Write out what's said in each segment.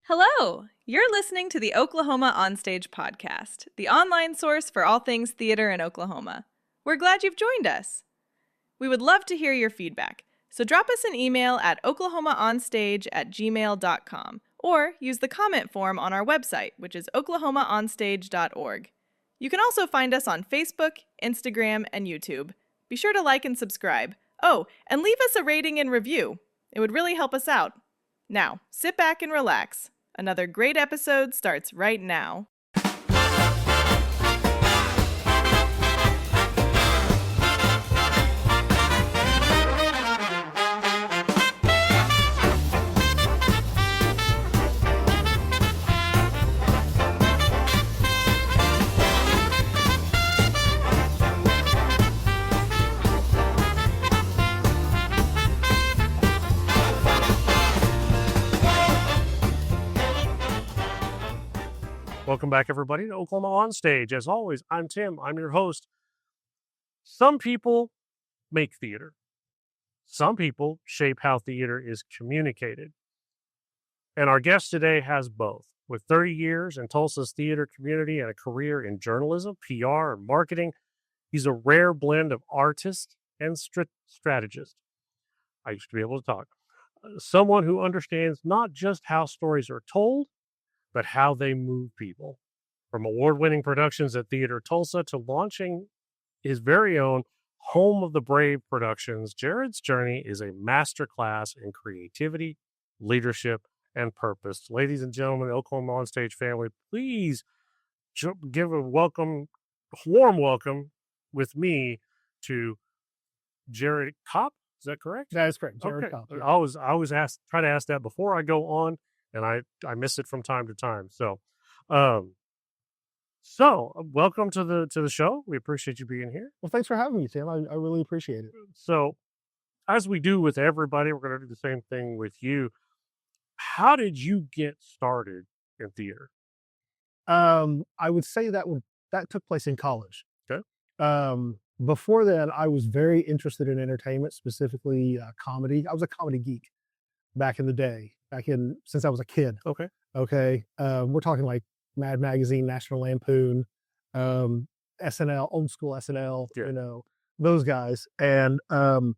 Hello! You're listening to the Oklahoma Onstage podcast, the online source for all things theater in Oklahoma. We're glad you've joined us. We would love to hear your feedback, so drop us an email at oklahomaonstage@gmail.com or use the comment form on our website, which is oklahomaonstage.org. You can also find us on Facebook, Instagram, and YouTube. Be sure to like and subscribe. Oh, and leave us a rating and review. It would really help us out. Now, sit back and relax. Another great episode starts right now. Welcome back, everybody, to Oklahoma Onstage. As always, I'm Tim. I'm your host. Some people make theater. Some people shape how theater is communicated. And our guest today has both. With 30 years in Tulsa's theater community and a career in journalism, PR, and marketing, he's a rare blend of artist and strategist. I used to be able to talk. Someone who understands not just how stories are told, but how they move people. From award-winning productions at Theater Tulsa to launching his very own Home of the Brave Productions, Jerrod's journey is a masterclass in creativity, leadership, and purpose. Ladies and gentlemen, Oklahoma Onstage family, please give a warm welcome with me to Jerrod Kopp. Is that correct? That is correct. Jerrod Kopp. I always try to ask that before I go on, and I miss it from time to time. So welcome to the show. We appreciate you being here. Well, thanks for having me, Tim. I really appreciate it. So, as we do with everybody, we're going to do the same thing with you. How did you get started in theater? I would say that took place in college. Okay. Before then, I was very interested in entertainment, specifically comedy. I was a comedy geek back in the day. Since I was a kid. Okay. We're talking like Mad Magazine, National Lampoon, SNL, old school SNL, yeah. Those guys. And from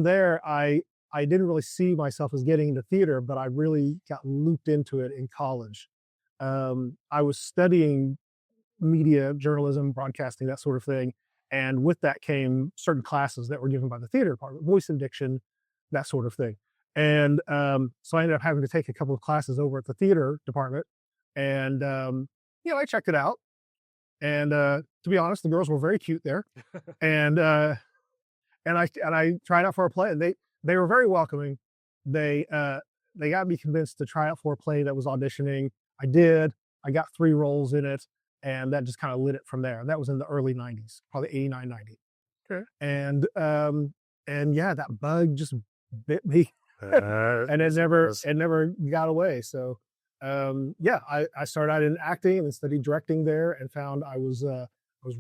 there, I didn't really see myself as getting into theater, but I really got looped into it in college. I was studying media, journalism, broadcasting, that sort of thing. And with that came certain classes that were given by the theater department, voice and diction, that sort of thing. And so I ended up having to take a couple of classes over at the theater department. And, I checked it out. And to be honest, the girls were very cute there. And I tried out for a play, and they were very welcoming. They got me convinced to try out for a play that was auditioning. I did. I got 3 roles in it, and that just kind of lit it from there. And that was in the early 90s, probably 89, 90. Okay. And yeah, that bug just bit me. And it never got away. So I started out in acting and then studied directing there, and found I was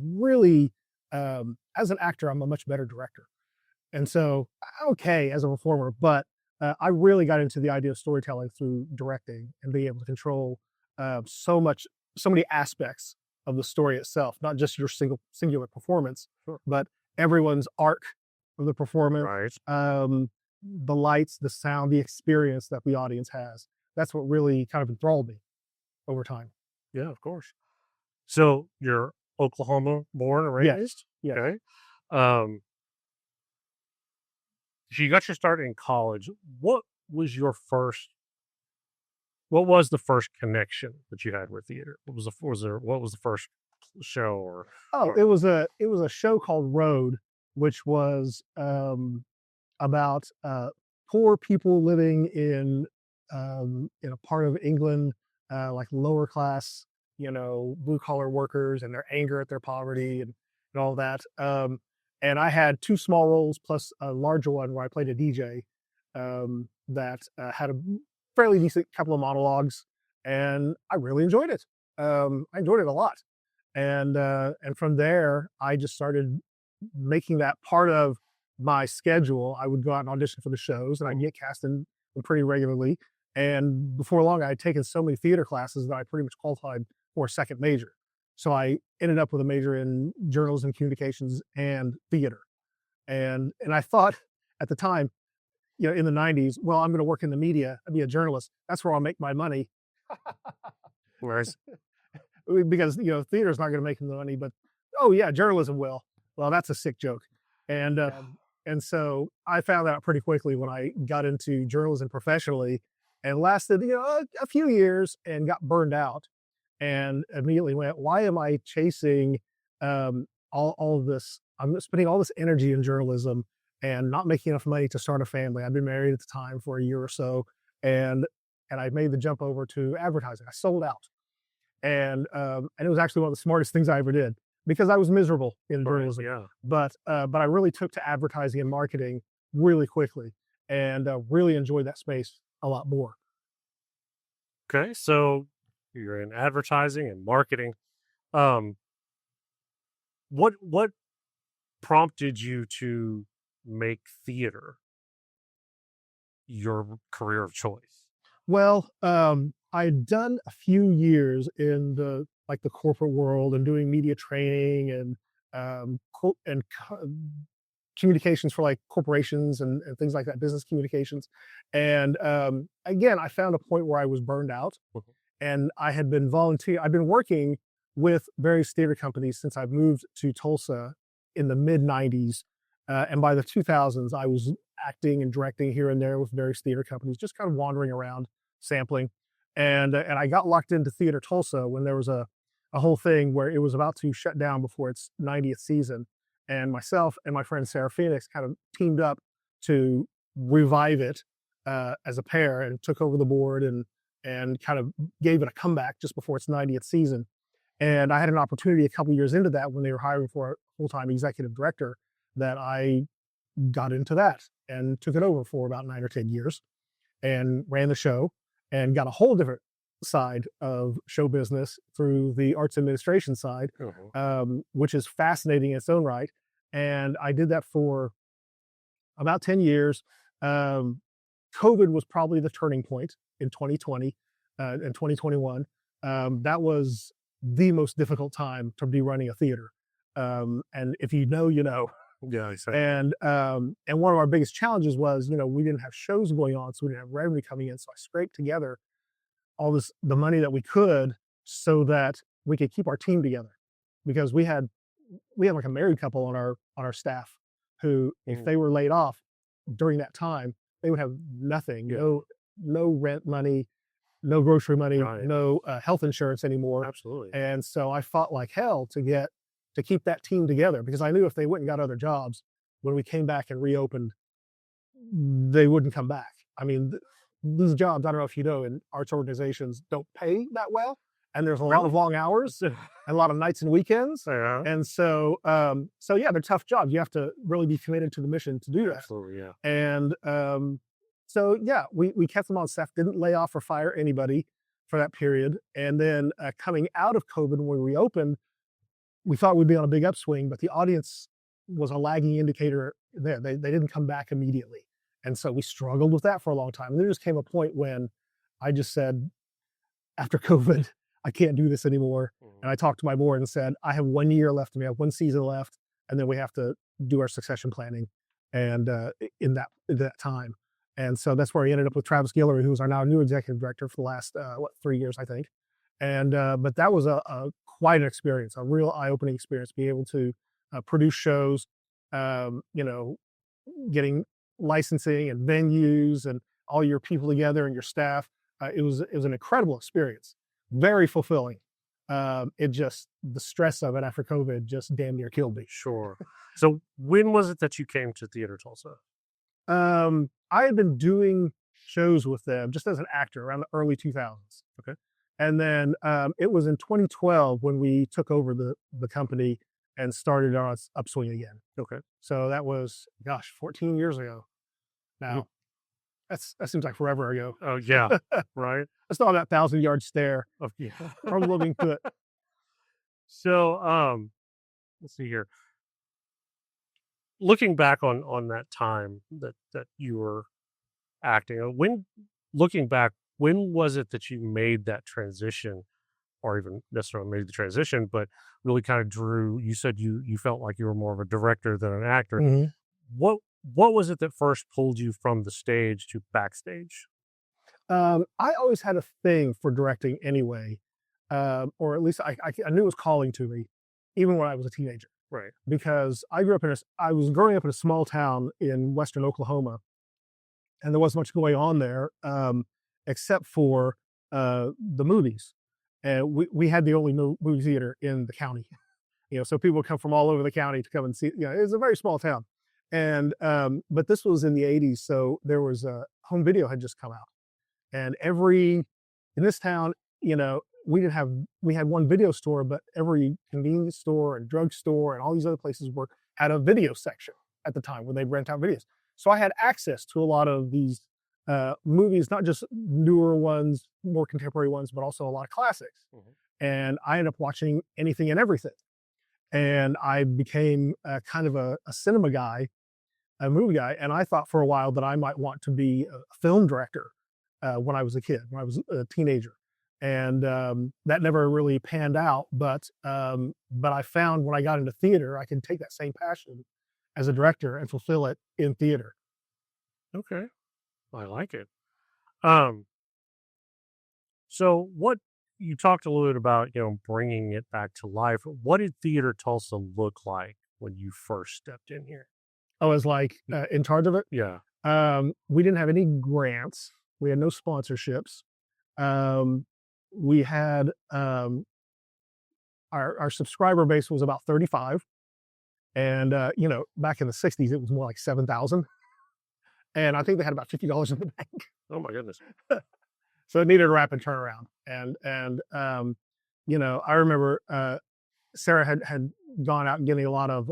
really as an actor, I'm a much better director. And so okay as a performer, but I really got into the idea of storytelling through directing and being able to control so many aspects of the story itself, not just your singular performance, but everyone's arc of the performance. Right. The lights, the sound, the experience that the audience has. That's what really kind of enthralled me over time. Yeah, of course. So you're Oklahoma born and raised? Yes. Okay. So you got your start in college. What was the first connection that you had with theater? What was the first show It was a show called Road, which was about poor people living in a part of England, like lower class, blue collar workers, and their anger at their poverty and all that. And I had 2 small roles plus a larger one where I played a DJ that had a fairly decent couple of monologues, and I really enjoyed it. I enjoyed it a lot. And from there, I just started making that part of my schedule. I would go out and audition for the shows, and I'd get cast in pretty regularly. And before long, I had taken so many theater classes that I pretty much qualified for a second major. So I ended up with a major in journalism, communications, and theater. And I thought at the time, in the 90s, well, I'm going to work in the media, I'll be a journalist. That's where I'll make my money. Whereas, Because, theater's not going to make the money, but, oh yeah, journalism will. Well, that's a sick joke. And, and so I found out pretty quickly when I got into journalism professionally and lasted, a few years and got burned out and immediately went, why am I chasing all of this? I'm spending all this energy in journalism and not making enough money to start a family. I've been married at the time for a year or so, and I made the jump over to advertising. I sold out, and it was actually one of the smartest things I ever did because I was miserable in journalism. yeah. But I really took to advertising and marketing really quickly, and really enjoyed that space a lot more. Okay, so you're in advertising and marketing. What prompted you to make theater your career of choice? Well, I'd done a few years in the corporate world and doing media training and communications for corporations and things like that, business communications. And again, I found a point where I was burned out, and I had been I've been working with various theater companies since I moved to Tulsa in the mid 90s. And by the 2000s, I was acting and directing here and there with various theater companies, just kind of wandering around, sampling. And I got locked into Theater Tulsa when there was a whole thing where it was about to shut down before its 90th season. And myself and my friend Sarah Phoenix kind of teamed up to revive it as a pair and took over the board and kind of gave it a comeback just before its 90th season. And I had an opportunity a couple years into that when they were hiring for a full-time executive director that I got into that and took it over for about 9 or 10 years and ran the show and got a whole different side of show business through the arts administration side, which is fascinating in its own right. And I did that for about 10 years. COVID was probably the turning point in 2020 and 2021. That was the most difficult time to be running a theater. And if you know, you know. Yeah, exactly. And one of our biggest challenges was, we didn't have shows going on, so we didn't have revenue coming in. So I scraped together the money that we could so that we could keep our team together, because we had like a married couple on our staff who, if they were laid off during that time, they would have nothing, no rent money, no grocery money, no health insurance anymore. Absolutely. And so I fought like hell to keep that team together, because I knew if they went and got other jobs, when we came back and reopened, they wouldn't come back. I mean, these jobs, I don't know if you know, in arts organizations don't pay that well. And there's a lot of long hours and a lot of nights and weekends. Yeah. And so yeah, they're tough jobs. You have to really be committed to the mission to do that. Absolutely, yeah. And so yeah, we kept them on staff, didn't lay off or fire anybody for that period. And then coming out of COVID, when we reopened, we thought we'd be on a big upswing, but the audience was a lagging indicator there. They didn't come back immediately. And so we struggled with that for a long time. And there just came a point when I just said, after COVID, I can't do this anymore. And I talked to my board and said, I have 1 year left, and we have 1 season left, and then we have to do our succession planning and in that time. And so that's where we ended up with Travis Guillory, who's our now new executive director for the last 3 years, I think. And but that was a quite an experience, a real eye-opening experience, being able to produce shows, getting licensing and venues and all your people together and your staff. It was an incredible experience, very fulfilling. The stress of it after COVID just damn near killed me. Sure. So when was it that you came to Theater Tulsa? I had been doing shows with them just as an actor around the early 2000s. Okay. And then it was in 2012 when we took over the company and started our upswing again. Okay. So that was, 14 years ago now. That seems like forever ago. Oh, yeah. Right. I saw that 1,000-yard stare. Oh, yeah. From living to it. So, let's see here. Looking back on that time that you were acting, looking back, when was it that you made that transition, or even necessarily made the transition, but really kind of drew? You said you felt like you were more of a director than an actor. Mhm. What was it that first pulled you from the stage to backstage? I always had a thing for directing anyway, or at least I knew it was calling to me, even when I was a teenager. Right. Because I was growing up in a small town in western Oklahoma, and there wasn't much going on there except for the movies. And we had the only movie theater in the county. So people would come from all over the county to come and see. It was a very small town, and but this was in the '80s, so there was home video had just come out, and in this town, we had one video store, but every convenience store and drugstore and all these other places had a video section at the time where they'd rent out videos. So I had access to a lot of these movies, not just newer ones, more contemporary ones, but also a lot of classics. And I ended up watching anything and everything. And I became kind of a cinema guy, a movie guy. And I thought for a while that I might want to be a film director when I was a kid, when I was a teenager. And that never really panned out. But I found when I got into theater, I could take that same passion as a director and fulfill it in theater. Okay, I like it. Um, so what you talked a little bit about, bringing it back to life. What did Theater Tulsa look like when you first stepped in here? I was like in charge of it. Yeah. We didn't have any grants. We had no sponsorships. We had our subscriber base was about 35. And, back in the 60s, it was more like 7,000. And I think they had about $50 in the bank. Oh, my goodness. So it needed a rapid turnaround. And I remember Sarah had gone out and getting a lot of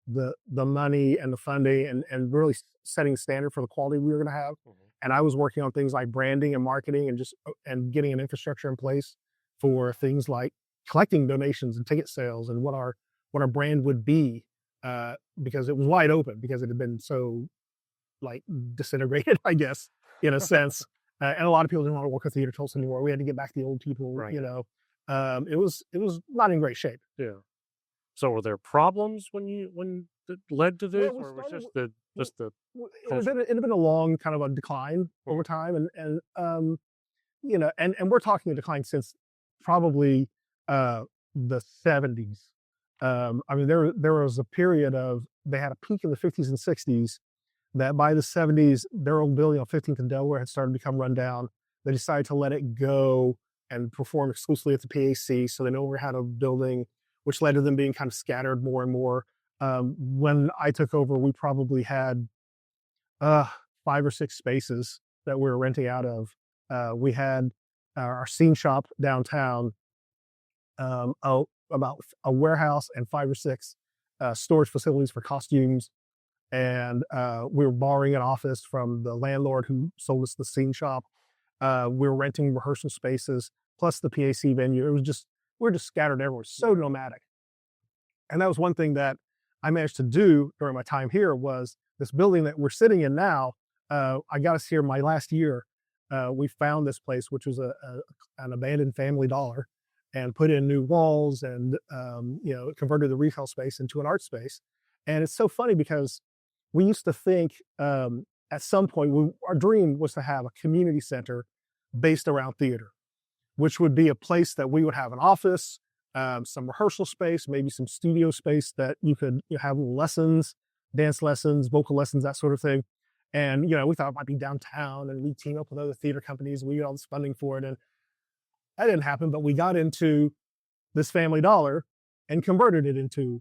the money and the funding and really setting the standard for the quality we were going to have. And I was working on things like branding and marketing and getting an infrastructure in place for things like collecting donations and ticket sales and what our brand would be, because it was wide open because it had been so like disintegrated, I guess, in a sense. And a lot of people didn't want to work with Theater Tulsa anymore. We had to get back to the old people, Right. It was not in great shape. Yeah. So were there problems when it led to this, Well, or was it just the it had been a long kind of a decline over time, and we're talking a decline since probably the 70s. I mean, there was a period of, they had a peak in the 50s and 60s that by the 70s, their old building on 15th and Delaware had started to become run down. They decided to let it go and perform exclusively at the PAC. So they no longer had a building, which led to them being kind of scattered more and more. When I took over, we probably had 5 or 6 spaces that we were renting out of. We had our scene shop downtown, about a warehouse and 5 or 6 storage facilities for costumes. And we were borrowing an office from the landlord who sold us the scene shop. We were renting rehearsal spaces, plus the PAC venue. We were just scattered everywhere, so nomadic. And that was one thing that I managed to do during my time here was this building that we're sitting in now. I got us here my last year. We found this place, which was an abandoned Family Dollar, and put in new walls and converted the retail space into an art space. And it's so funny because we used to think at some point, our dream was to have a community center based around theater, which would be a place that we would have an office, some rehearsal space, maybe some studio space that you could have lessons, dance lessons, vocal lessons, that sort of thing. And, we thought it might be downtown and we'd team up with other theater companies and we get all this funding for it. And that didn't happen, but we got into this Family Dollar and converted it into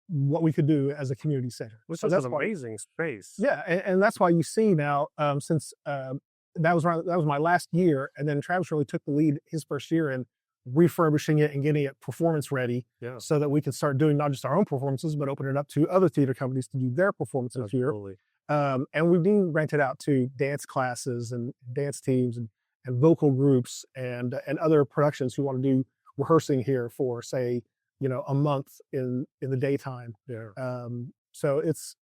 what we could do as a community center. Which is an amazing space. Yeah, and that's why you see now, since that was my last year, and then Travis really took the lead his first year in refurbishing it and getting it performance ready, so that we could start doing not just our own performances, but open it up to other theater companies to do their performances here. And we've been rented out to dance classes and dance teams and vocal groups and other productions who want to do rehearsing here for, say, a month in the daytime. So it's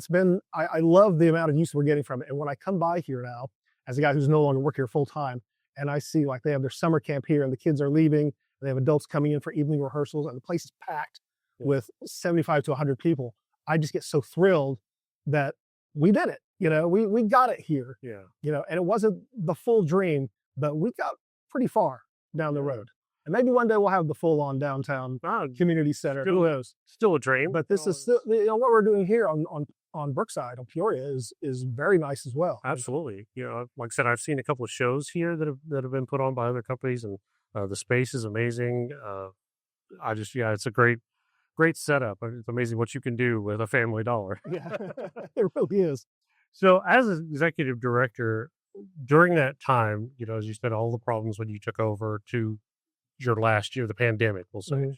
been, I love the amount of use we're getting from it. And when I come by here now, as a guy who's no longer working here full time, and I see like they have their summer camp here and the kids are leaving, they have adults coming in for evening rehearsals and the place is packed with 75 to 100 people. I just get so thrilled that we did it. We got it here. Yeah. And it wasn't the full dream, but we got pretty far down the road. And maybe one day we'll have the full on downtown community center. Who knows? Still a dream. But this is still, what we're doing here on Brookside, on Peoria, is very nice as well. Absolutely. Like I said, I've seen a couple of shows here that have been put on by other companies, and the space is amazing. It's a great setup. It's amazing what you can do with a Family Dollar. Yeah, it really is. So as an executive director, during that time, as you said, all the problems when you took over to your last year, the pandemic, we'll say,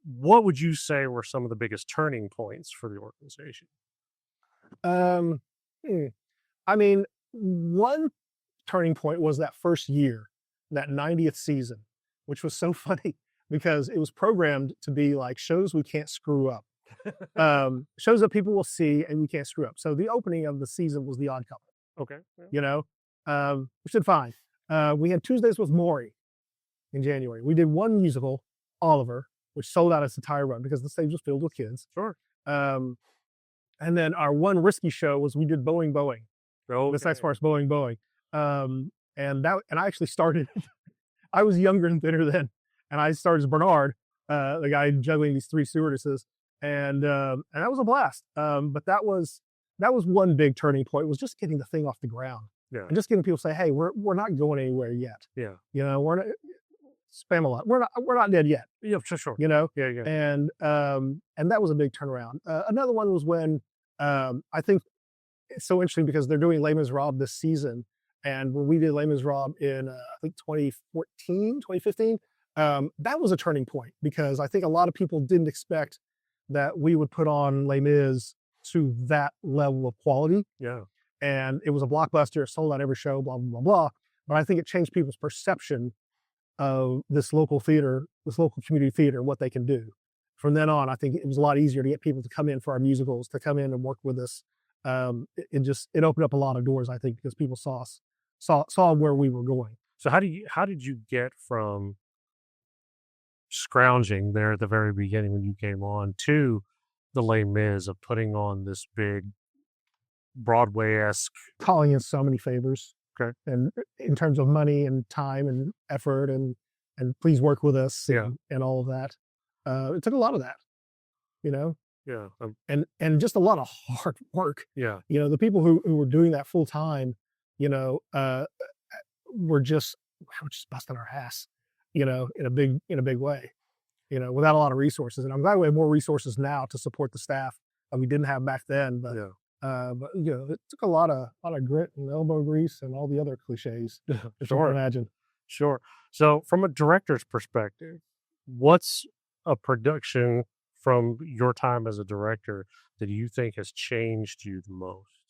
what would you say were some of the biggest turning points for the organization? I mean, one turning point was that first year, that 90th season, which was so funny because it was programmed to be like shows we can't screw up. Shows that people will see and we can't screw up. So the opening of the season was The Odd Couple. Okay. Yeah. Which did fine. We had Tuesdays with Maury in January. We did one musical, Oliver, which sold out its entire run because the stage was filled with kids. Sure. And then our one risky show was we did Boeing. Okay. This next part's Boeing. And I actually started, I was younger and thinner then, and I started as Bernard, the guy juggling these three stewardesses. And that was a blast. But that was one big turning point, was just getting the thing off the ground. Yeah. And just getting people to say, hey, we're not going anywhere yet. Yeah. We're not spam a lot. We're not dead yet. Yeah, for sure. Yeah. Yeah. And that was a big turnaround. Another one was when I think it's so interesting because they're doing Les Miserables this season. And when we did Les Miserables in I think 2015, that was a turning point because I think a lot of people didn't expect that we would put on Les Mis to that level of quality. Yeah. And it was a blockbuster, it sold out every show, blah, blah, blah, blah. But I think it changed people's perception of this local theater, this local community theater, and what they can do. From then on, I think it was a lot easier to get people to come in for our musicals, to come in and work with us. It opened up a lot of doors, I think, because people saw where we were going. So how did you get from scrounging there at the very beginning when you came on to the Les Mis of putting on this big Broadway-esque, calling in so many favors? Okay. And in terms of money and time and effort and please work with us and all of that. It took a lot of that, Yeah. And just a lot of hard work. Yeah. The people who were doing that full time, we're just busting our ass, in a big way, without a lot of resources. And I'm glad we have more resources now to support the staff that we didn't have back then. But it took a lot of grit and elbow grease and all the other cliches, if you can imagine. Sure. So from a director's perspective, what's a production from your time as a director that you think has changed you the most?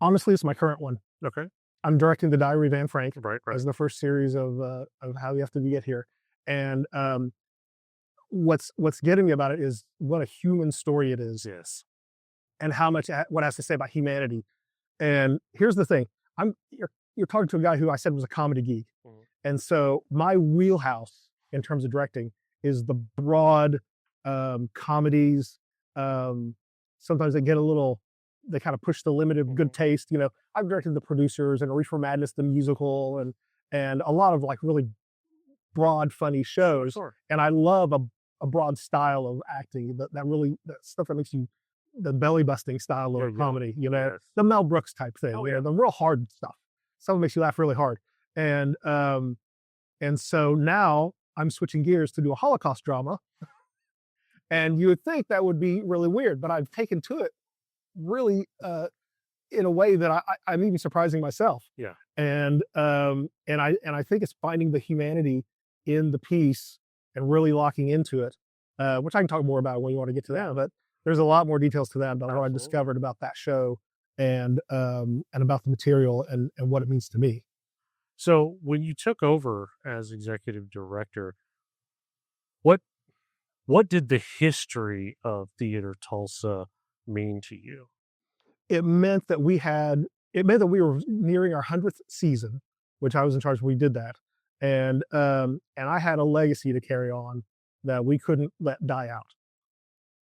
Honestly, it's my current one. Okay. I'm directing The Diary of Anne Frank Right. as the first series of How We Have to Get Here. And what's getting me about it is what a human story it is. Yes. And how much what it has to say about humanity. And here's the thing. You're talking to a guy who I said was a comedy geek. Mm-hmm. And so my wheelhouse in terms of directing is the broad comedies. Sometimes they get they kind of push the limit of good taste. I've directed The Producers and Reefer Madness, the musical, and a lot of like really broad, funny shows. Sure. And I love a broad style of acting, that stuff that makes you, the belly busting style of comedy, Yes. The Mel Brooks type thing, the real hard stuff. Some makes you laugh really hard. And so now I'm switching gears to do a Holocaust drama. And you would think that would be really weird, but I've taken to it really in a way that I'm even surprising myself. Yeah. And I think it's finding the humanity in the piece and really locking into it, which I can talk more about when you want to get to that. But there's a lot more details to that about what I discovered about that show and about the material and what it means to me. So when you took over as executive director, what did the history of Theater Tulsa mean to you? it meant that we were nearing our 100th season, which I was in charge when we did that. And I had a legacy to carry on that we couldn't let die out.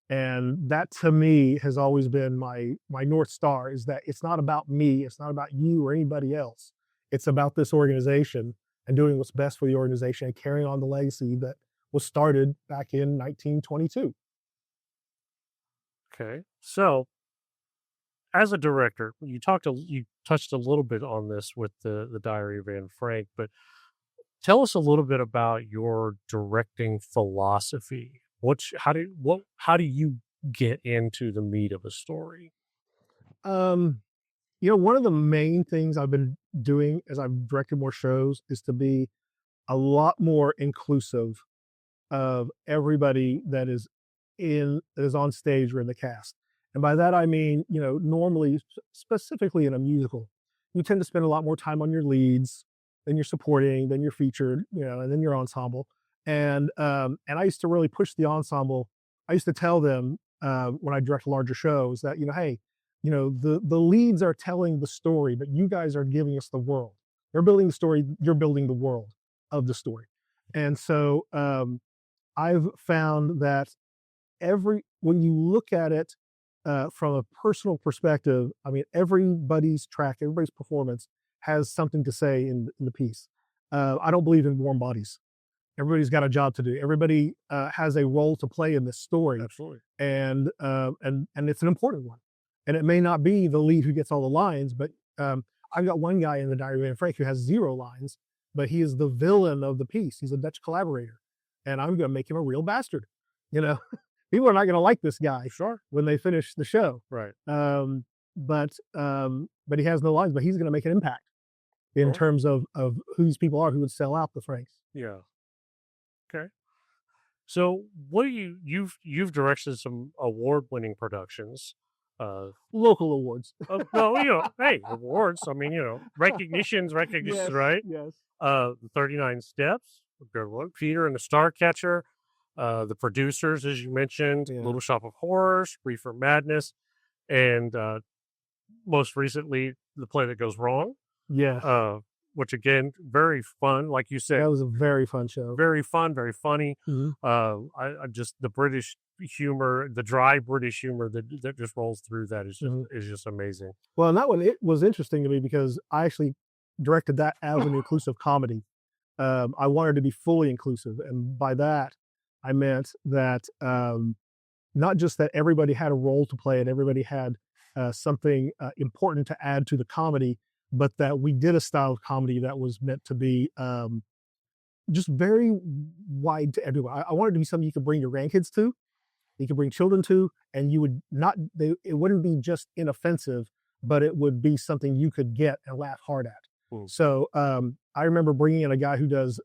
And that to me has always been my North Star, is that it's not about me, it's not about you or anybody else. It's about this organization and doing what's best for the organization and carrying on the legacy that was started back in 1922. Okay. So as a director, you touched a little bit on this with the Diary of Anne Frank, but tell us a little bit about your directing philosophy. How do you get into the meat of a story? One of the main things I've been doing as I've directed more shows is to be a lot more inclusive of everybody that is on stage or in the cast. And by that I mean, normally, specifically in a musical, you tend to spend a lot more time on your leads, then you're supporting, then you're featured, and then your ensemble. And I used to really push the ensemble. I used to tell them when I direct larger shows that, hey, the leads are telling the story, but you guys are giving us the world. They're building the story, you're building the world of the story. And so I've found that when you look at it from a personal perspective, I mean, everybody's performance has something to say in the piece. I don't believe in warm bodies. Everybody's got a job to do. Everybody has a role to play in this story. Absolutely. And it's an important one. And it may not be the lead who gets all the lines, but I've got one guy in the Diary of Anne Frank who has 0 lines, but he is the villain of the piece. He's a Dutch collaborator. And I'm going to make him a real bastard. People are not going to like this guy when they finish the show. Right. But he has no lines, but he's going to make an impact in terms of who these people are who would sell out the Franks. Yeah. Okay. So what do you've directed some award-winning productions. Local awards. No, hey, awards. I mean, recognitions, yes, right? Yes. The 39 Steps, a good one. Peter and the Starcatcher, the producers, as you mentioned, Little Shop of Horrors, Reefer Madness, and most recently, The Play That Goes Wrong. Yeah. Which again, very fun, like you said. That was a very fun show. Very fun, very funny. Mm-hmm. I just the British humor, the dry British humor that just rolls through that is just amazing. Well, and that one, it was interesting to me because I actually directed that as an inclusive comedy. I wanted to be fully inclusive, and by that I meant that not just that everybody had a role to play and everybody had something important to add to the comedy, but that we did a style of comedy that was meant to be just very wide to everyone. I wanted it to be something you could bring your grandkids to, you could bring children to, and you would it wouldn't be just inoffensive, but it would be something you could get and laugh hard at. So I remember bringing in a guy who does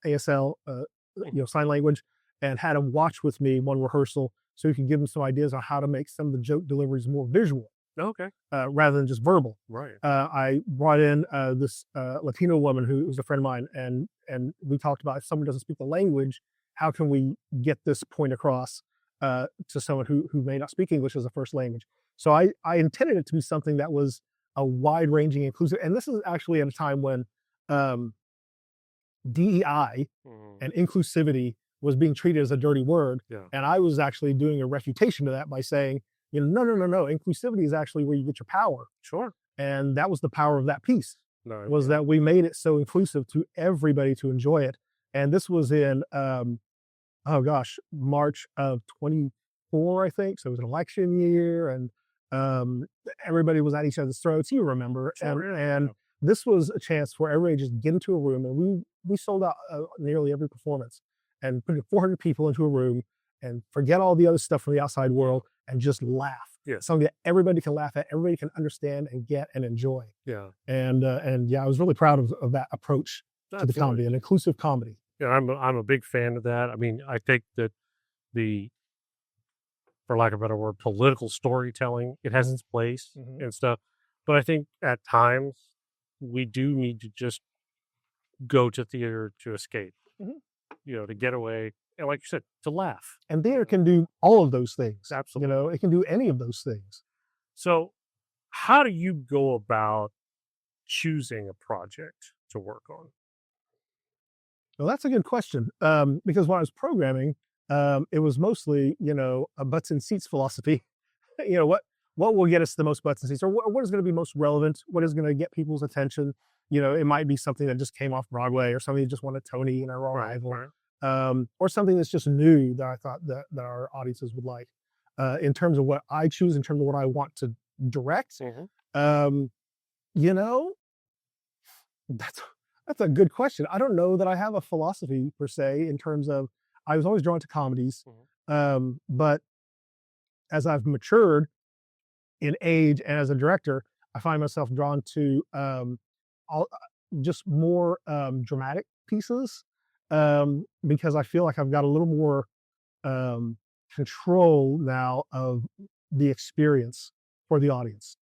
ASL, sign language, and had him watch with me one rehearsal so he could give him some ideas on how to make some of the joke deliveries more visual. Okay. Rather than just verbal. Right. I brought in this Latino woman who's a friend of mine, and we talked about if someone doesn't speak the language, how can we get this point across to someone who may not speak English as a first language. So I intended it to be something that was a wide-ranging, inclusive, and this is actually at a time when DEI and inclusivity was being treated as a dirty word, and I was actually doing a refutation to that by saying, no. Inclusivity is actually where you get your power. Sure. And that was the power of that piece, that we made it so inclusive to everybody to enjoy it. And this was in, March of 24, I think. So it was an election year, and everybody was at each other's throats. You remember. And this was a chance for everybody to just get into a room. And we sold out nearly every performance and put 400 people into a room and forget all the other stuff from the outside world and just laugh. Yeah. Something that everybody can laugh at, everybody can understand and get and enjoy. Yeah. And I was really proud of that approach to the comedy, an inclusive comedy. Yeah, I'm a big fan of that. I mean, I think that for lack of a better word, political storytelling, it has its place and stuff. But I think at times we do need to just go to theater to escape, to get away. And like you said, to laugh. And theater can do all of those things. Absolutely. It can do any of those things. So, how do you go about choosing a project to work on? Well, that's a good question. Because when I was programming, it was mostly, a butts and seats philosophy. What will get us the most butts and seats, or what is going to be most relevant? What is going to get people's attention? It might be something that just came off Broadway, or something that just won a Tony in a rival, or something that's just new that I thought that our audiences would like. In terms of what I choose, in terms of what I want to direct, Mhm. um, you know, that's that's a good question. I don't know that I have a philosophy per se in terms of I was always drawn to comedies, Mhm. but as I've matured in age and as a director, I find myself drawn to all, just more dramatic pieces because I feel like I've got a little more um, control now of the experience for the audience.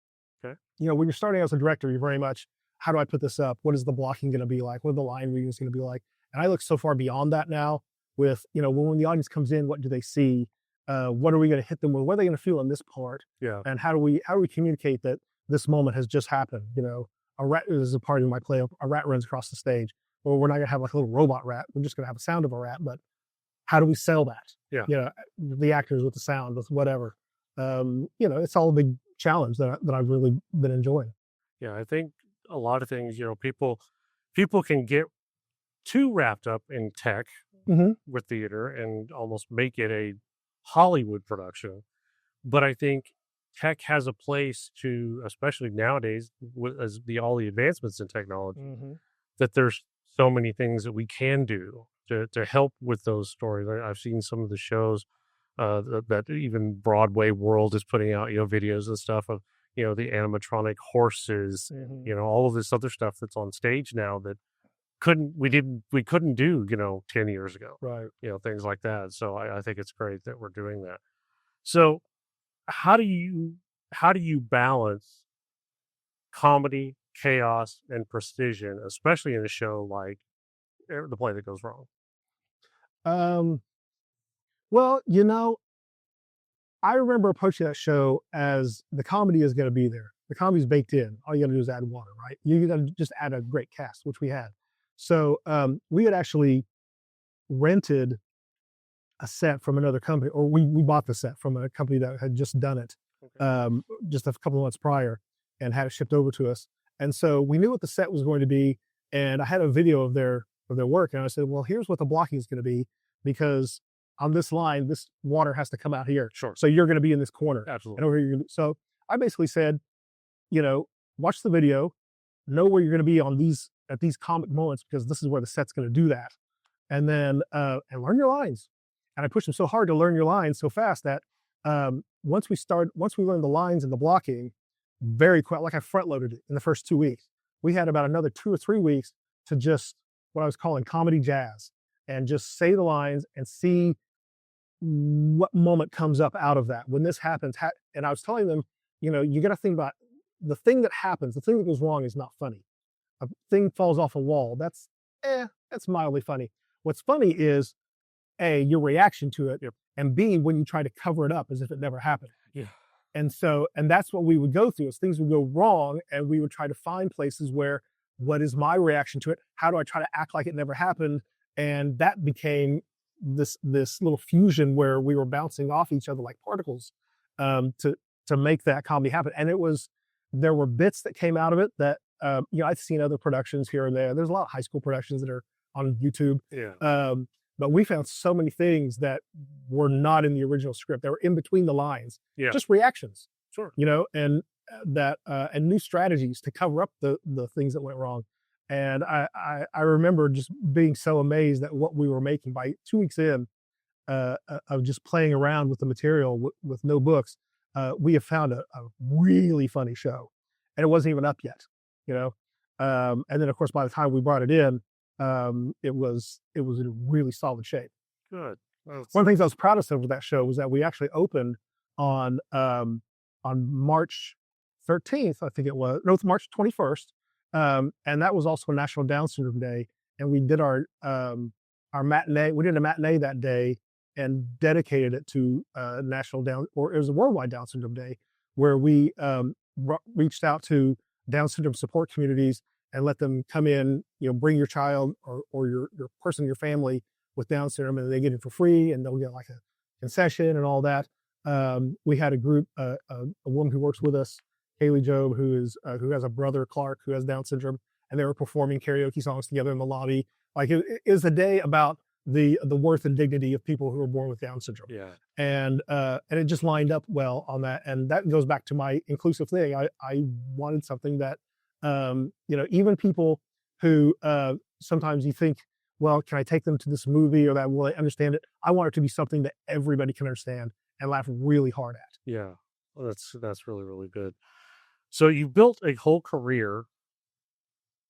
Okay. When you're starting as a director, you're very much, how do I put this up? What is the blocking going to be like? What are the line readings going to be like? And I look so far beyond that now with, when the audience comes in, what do they see? What are we going to hit them with? What are they going to feel in this part? Yeah. And how do we communicate that this moment has just happened? A rat is a part of my play. A rat runs across the stage. Well, we're not going to have like a little robot rat. We're just going to have a sound of a rat, but how do we sell that? Yeah. The actors with the sound, with whatever. It's all a big challenge that I've really been enjoying. Yeah. I think a lot of things, people can get too wrapped up in tech Mm-hmm. with theater and almost make it a Hollywood production. But I think tech has a place to, especially nowadays, as all the advancements in technology, Mm-hmm. that there's so many things that we can do to help with those stories. I've seen some of the shows that even Broadway World is putting out, videos and stuff of, the animatronic horses, Mm-hmm. all of this other stuff that's on stage now that we couldn't do, 10 years ago, Right. things like that. So I think it's great that we're doing that. So how do you balance comedy, chaos, and precision, especially in a show like The Play That Goes Wrong? Um, well, I remember approaching that show as the comedy is going to be there. The comedy's baked in. All you got to do is add water, right? You got to just add a great cast, which we had. So we had actually rented a set from another company, or we bought the set from a company that had just done it Okay. just a couple of months prior and had it shipped over to us. And so we knew what the set was going to be. And I had a video of their work. And I said, well, here's what the blocking is going to be, because on this line, this water has to come out here. Sure. So you're going to be in this corner. Absolutely. And over here. So I basically said, watch the video, know where you're going to be at these comic moments, because this is where the set's going to do that. And then, and learn your lines. And I pushed them so hard to learn your lines so fast that once we learned the lines and the blocking, very quick, like I front loaded it in the first 2 weeks. We had about another 2 or 3 weeks to just what I was calling comedy jazz, and just say the lines and see what moment comes up out of that. When this happens, and I was telling them, you got to think about the thing that happens. The thing that goes wrong is not funny. A thing falls off a wall. That's mildly funny. What's funny is A, your reaction to it, Yep. and B, when you try to cover it up as if it never happened. Yeah. And that's what we would go through, is things would go wrong, and we would try to find places where, what is my reaction to it? How do I try to act like it never happened? And that became this little fusion where we were bouncing off each other like particles to make that comedy happen. And there were bits that came out of it that I've seen other productions here and there. There's a lot of high school productions that are on YouTube. Yeah. But we found so many things that were not in the original script. They were in between the lines, Yeah. just reactions, Sure. and and new strategies to cover up the things that went wrong. And I remember just being so amazed at what we were making by 2 weeks in of just playing around with the material with no books. We have found a really funny show, and it wasn't even up yet, and then of course by the time we brought it in, it was in really solid shape. Good. One of the things I was proudest of with that show was that we actually opened on March 13th, I think it was. No, it's March 21st, and that was also National Down Syndrome Day. And we did our matinee. We did a matinee that day and dedicated it to National Down, or it was a Worldwide Down Syndrome Day, where we reached out to Down syndrome support communities and let them come in, bring your child or your person in your family with Down syndrome, and they get it for free, and they'll get like a concession and all that. We had a group, a woman who works with us, Haley Job, who has a brother, Clark, who has Down syndrome, and they were performing karaoke songs together in the lobby. Like it is a day about the worth and dignity of people who are born with Down syndrome. Yeah. And it just lined up well on that. And that goes back to my inclusive thing. I wanted something that, even people who sometimes you think, well, can I take them to this movie or that? Will they understand it? I want it to be something that everybody can understand and laugh really hard at. Yeah. Well, that's really, really good. So you built a whole career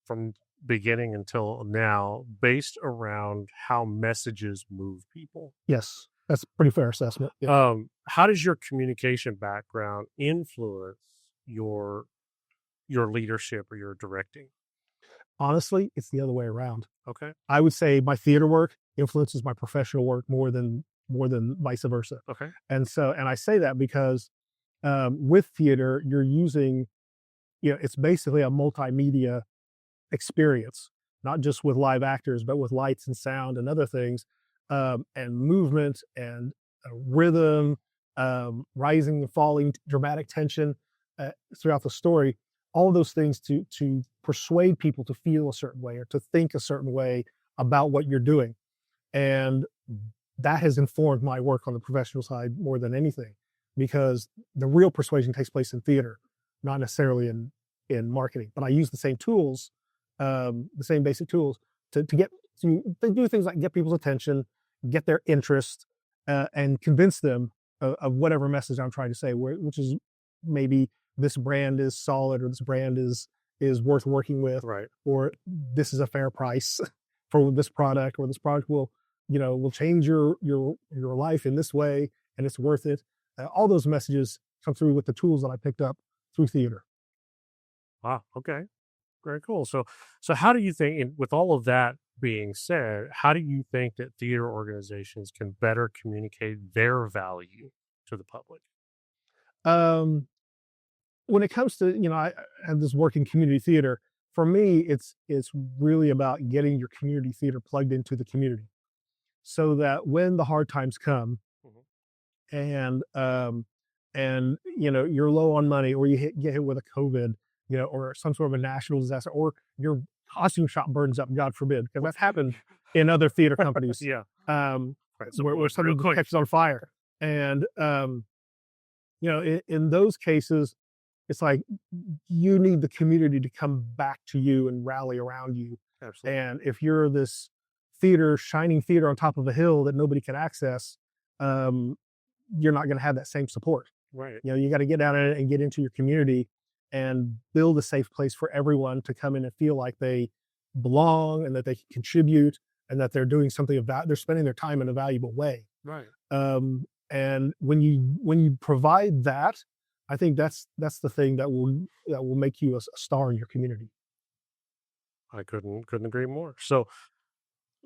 from beginning until now based around how messages move people. Yes, that's a pretty fair assessment. Yeah. How does your communication background influence your leadership or your directing? Honestly, it's the other way around. Okay. I would say my theater work influences my professional work more than vice versa. Okay. And I say that because with theater, you're using, it's basically a multimedia experience, not just with live actors, but with lights and sound and other things, and movement and rhythm, rising and falling, dramatic tension throughout the story. All of those things to persuade people to feel a certain way or to think a certain way about what you're doing. And that has informed my work on the professional side more than anything, because the real persuasion takes place in theater, not necessarily in marketing. But I use the same tools, the same basic tools to do things like get people's attention, get their interest, and convince them of whatever message I'm trying to say, which is maybe this brand is solid, or this brand is worth working with, right, or this is a fair price for this product, or this product will change your life in this way, and it's worth it. All those messages come through with the tools that I picked up through theater. Wow. Okay. Very cool. So how do you think, with all of that being said, how do you think that theater organizations can better communicate their value to the public? When it comes to, I have this work in community theater. For me, it's really about getting your community theater plugged into the community, so that when the hard times come, and you're low on money, or you get hit with a COVID, or some sort of a national disaster, or your costume shop burns up, God forbid, because that's happened in other theater companies. Yeah. Where something catches on fire. And, in those cases, it's like you need the community to come back to you and rally around you. Absolutely. And if you're this shining theater on top of a hill that nobody can access, you're not going to have that same support. Right. You got to get out and get into your community and build a safe place for everyone to come in and feel like they belong, and that they can contribute, and that they're doing something about, they're spending their time in a valuable way. Right. And when you provide that, I think that's the thing that will make you a star in your community. I couldn't agree more. So,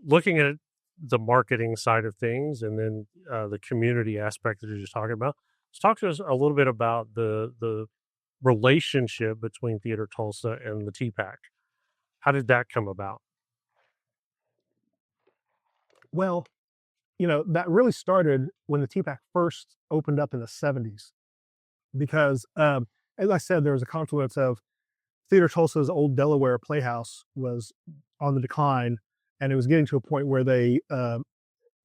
looking at the marketing side of things, and then the community aspect that you're just talking about, let's talk to us a little bit about the relationship between Theater Tulsa and the TPAC. How did that come about? Well, that really started when the TPAC first opened up in the 70s. Because, as I said, there was a confluence of Theater Tulsa's old Delaware Playhouse was on the decline, and it was getting to a point where it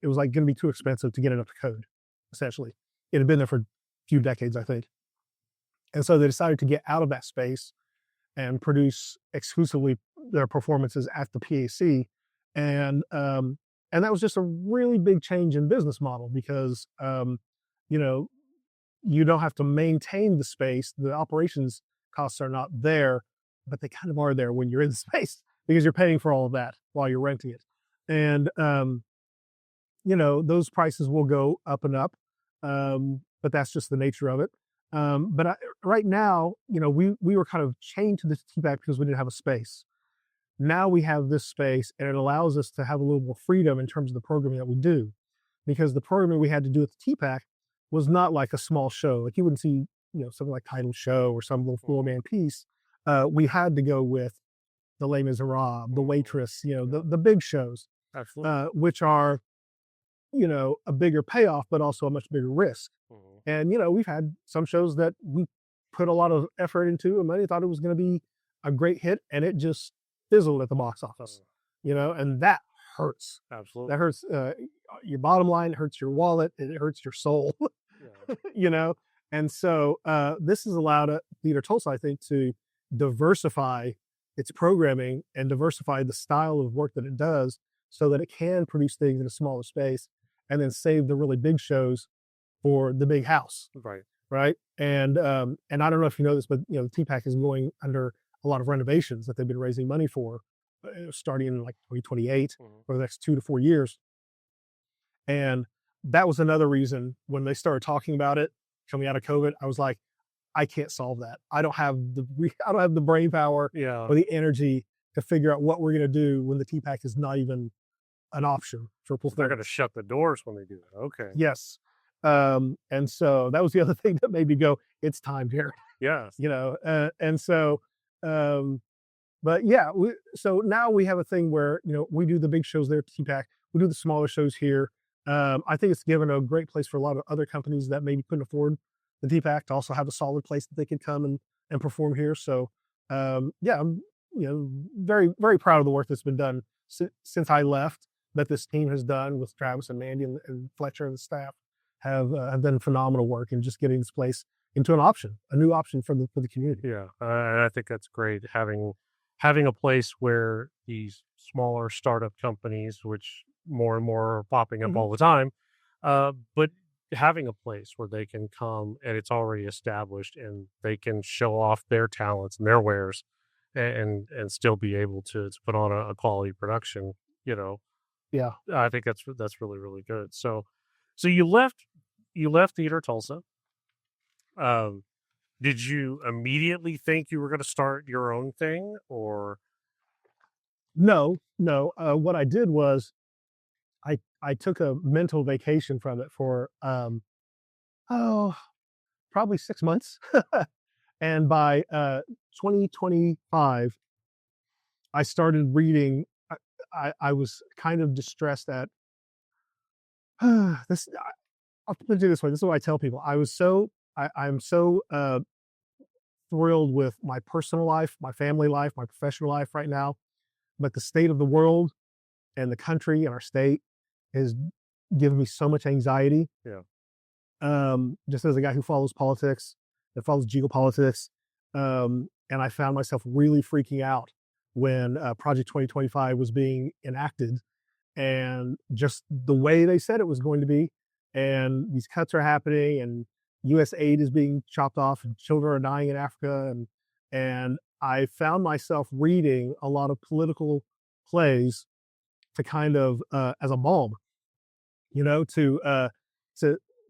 was like going to be too expensive to get it up to code, essentially. It had been there for a few decades, I think. And so they decided to get out of that space and produce exclusively their performances at the PAC. And that was just a really big change in business model, because, you don't have to maintain the space. The operations costs are not there, but they kind of are there when you're in the space, because you're paying for all of that while you're renting it. And, those prices will go up and up, but that's just the nature of it. Right now, we were kind of chained to this TPAC because we didn't have a space. Now we have this space, and it allows us to have a little more freedom in terms of the programming that we do, because the programming we had to do at the TPAC was not like a small show. Like, you wouldn't see something like Title Show or some little four-man piece, we had to go with the Les Miserables, the Waitress, the big shows, Absolutely. which are, a bigger payoff, but also a much bigger risk. And, we've had some shows that we put a lot of effort into and money, thought it was going to be a great hit, and it just fizzled at the box office, and that hurts. Absolutely. That hurts your bottom line, it hurts your wallet, it hurts your soul, And so this has allowed Theater Tulsa, I think, to diversify its programming and diversify the style of work that it does so that it can produce things in a smaller space and then save the really big shows for the big house. Right. And I don't know if you know this, but the TPAC is going under a lot of renovations that they've been raising money for, starting in like 2028 for the next 2 to 4 years. And that was another reason when they started talking about it coming out of COVID, I was like, I can't solve that. I don't have the brain power or the energy to figure out what we're going to do when the TPAC is not even an option for full. They're going to shut the doors when they do that. Okay. Yes. And so that was the other thing that made me go, it's time, Jerrod. Yeah. And so, but yeah, so now we have a thing where, we do the big shows there at TPAC. We do the smaller shows here. I think it's given a great place for a lot of other companies that maybe couldn't afford the TPAC to also have a solid place that they can come and perform here. So, yeah, I'm, very, very proud of the work that's been done since I left, that this team has done with Travis and Mandy and Fletcher and the staff have done phenomenal work in just getting this place into a new option for the community. Yeah. And I think that's great. Having a place where these smaller startup companies, which more and more are popping up all the time, but having a place where they can come and it's already established and they can show off their talents and their wares and still be able to put on a quality production, Yeah. I think that's really, really good. So you left Theater Tulsa. Did you immediately think you were going to start your own thing, or? No. What I did was I took a mental vacation from it for probably 6 months. And by 2025, I started reading. I was kind of distressed at this. I'll put it this way. This is what I tell people. I'm so thrilled with my personal life, my family life, my professional life right now. But the state of the world and the country and our state has given me so much anxiety. Yeah. Just as a guy who follows politics, that follows geopolitics. And I found myself really freaking out when Project 2025 was being enacted, and just the way they said it was going to be. And these cuts are happening, and U.S. aid is being chopped off, and children are dying in Africa. And I found myself reading a lot of political plays to kind of as a balm, to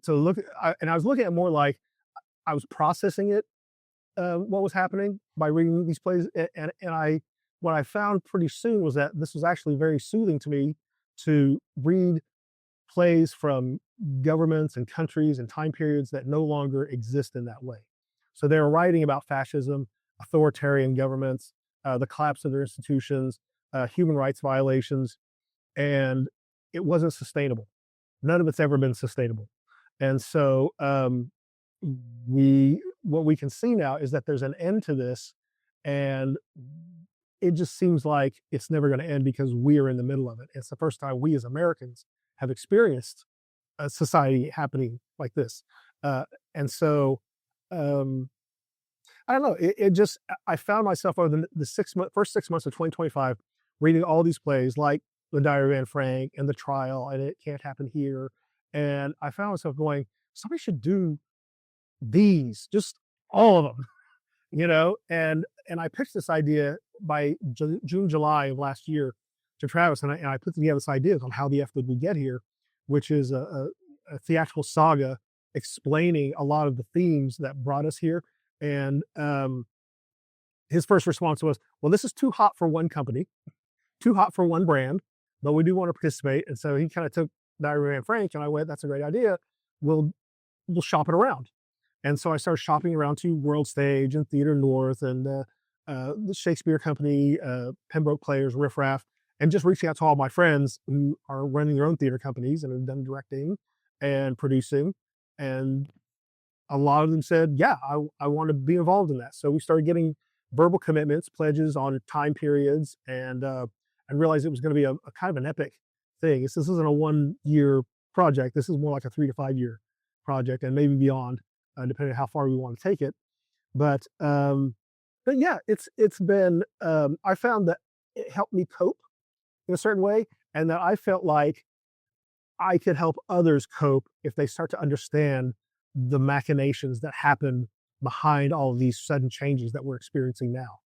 look. And I was looking at it more like I was processing it, what was happening by reading these plays. And what I found pretty soon was that this was actually very soothing to me to read plays from governments and countries and time periods that no longer exist in that way. So they were writing about fascism, authoritarian governments, the collapse of their institutions, human rights violations, and it wasn't sustainable. None of it's ever been sustainable. And so what we can see now is that there's an end to this, and it just seems like it's never going to end because we are in the middle of it. It's the first time we as Americans have experienced a society happening like this. And so, I don't know, I found myself over the first 6 months of 2025, reading all these plays like The Diary of Anne Frank and The Trial and It Can't Happen Here. And I found myself going, somebody should do these, just all of them, and I pitched this idea by June, July of last year to Travis, and I put together this idea on how the F would we get here, which is a theatrical saga explaining a lot of the themes that brought us here. And his first response was, well, this is too hot for one company, too hot for one brand, but we do want to participate. And so he kind of took Diary of Anne Frank, and I went, that's a great idea. We'll shop it around. And so I started shopping around to World Stage and Theater North and the Shakespeare Company, Pembroke Players, Riff Raff, and just reaching out to all my friends who are running their own theater companies and have done directing and producing. And a lot of them said, yeah, I want to be involved in that. So we started getting verbal commitments, pledges on time periods, and realized it was going to be a kind of an epic thing. This isn't a 1 year project. This is more like a 3 to 5 year project, and maybe beyond, depending on how far we want to take it. But yeah, it's been. I found that it helped me cope in a certain way, and that I felt like I could help others cope if they start to understand the machinations that happen behind all of these sudden changes that we're experiencing now.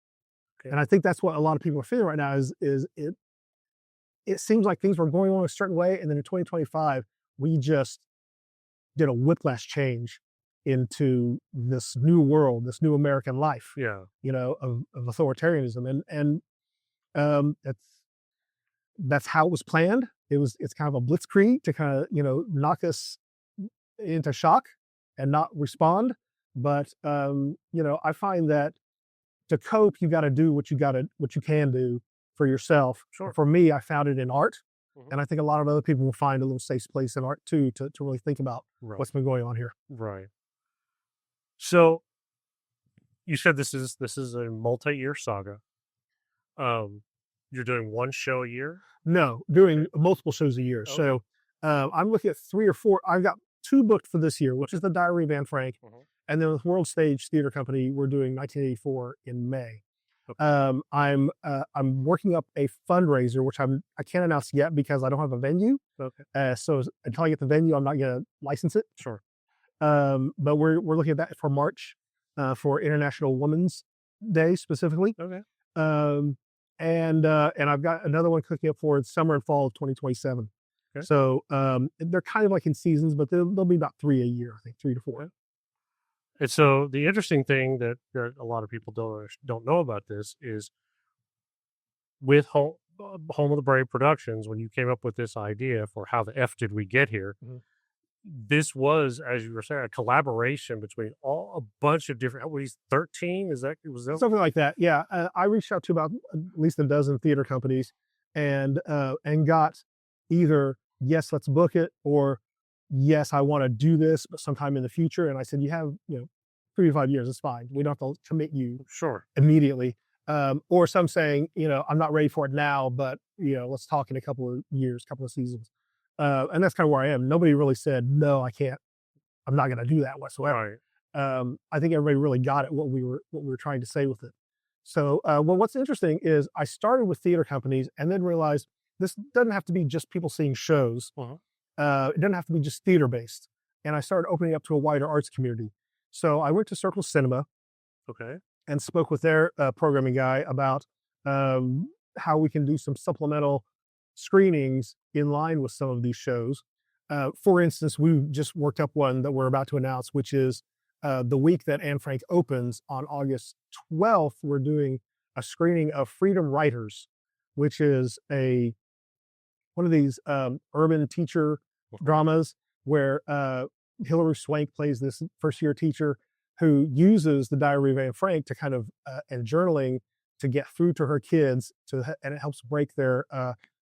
Okay. And I think that's what a lot of people are feeling right now is it seems like things were going on a certain way, and then in 2025 we just did a whiplash change into this new world, this new American life, Yeah. of authoritarianism, and that's how it was planned. It's kind of a blitzkrieg to kind of knock us into shock and not respond. But I find that to cope, you got to do what you can do for yourself. Sure. For me, I found it in art, Mhm. and I think a lot of other people will find a little safe place in art too to really think about Right. what's been going on here. Right. So you said this is a multi-year saga. You're doing one show a year? No, doing multiple shows a year. Okay. So I'm looking at 3 or 4. I've got 2 booked for this year, which is the Diary of Anne Frank, Mhm. and then with World Stage Theater Company, we're doing 1984 in May. Okay. I'm working up a fundraiser, which I can't announce yet because I don't have a venue. Okay. So until I get the venue, I'm not going to license it. Sure. But we're looking at that for March, for International Women's Day specifically. Okay. And I've got another one cooking up for summer and fall of 2027. Okay. So they're kind of like in seasons, but there'll be about 3 a year, I think, 3 to 4. Okay. And so the interesting thing that a lot of people don't know about this is with Home of the Brave Productions, when you came up with this idea for how the F did we get here, Mhm. this was, as you were saying, a collaboration between a bunch of different. What, he's 13? Was that Something like that. Yeah, I reached out to about at least a dozen theater companies, and got either yes, let's book it, or yes, I want to do this, but sometime in the future. And I said, you have 3 to 5 years. It's fine. We don't have to commit you Sure. immediately. Or some saying, I'm not ready for it now, but let's talk in a couple of years, couple of seasons. And that's kind of where I am. Nobody really said, no, I can't. I'm not going to do that whatsoever. Right. I think everybody really got it, what we were trying to say with it. So, what's interesting is I started with theater companies and then realized this doesn't have to be just people seeing shows. Uh-huh. It doesn't have to be just theater based. And I started opening up to a wider arts community. So I went to Circle Cinema Okay. and spoke with their programming guy about how we can do some supplemental screenings in line with some of these shows. For instance, we just worked up one that we're about to announce, which is the week that Anne Frank opens on August 12th. We're doing a screening of Freedom Writers, which is one of these urban teacher dramas where Hilary Swank plays this first-year teacher who uses the Diary of Anne Frank to kind of and journaling to get through to her kids, and it helps break their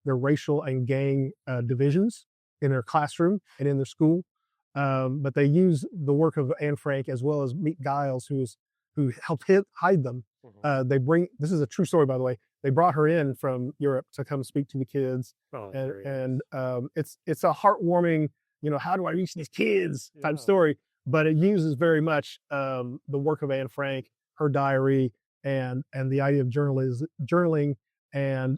racial and gang divisions in their classroom and in their school. But they use the work of Anne Frank as well as Meek Giles, who helped hide them. Mhm. This is a true story, by the way. They brought her in from Europe to come speak to the kids, Oh, very nice. and it's a heartwarming, how do I reach these kids type Yeah. story. But it uses very much the work of Anne Frank, her diary, and the idea of journaling, and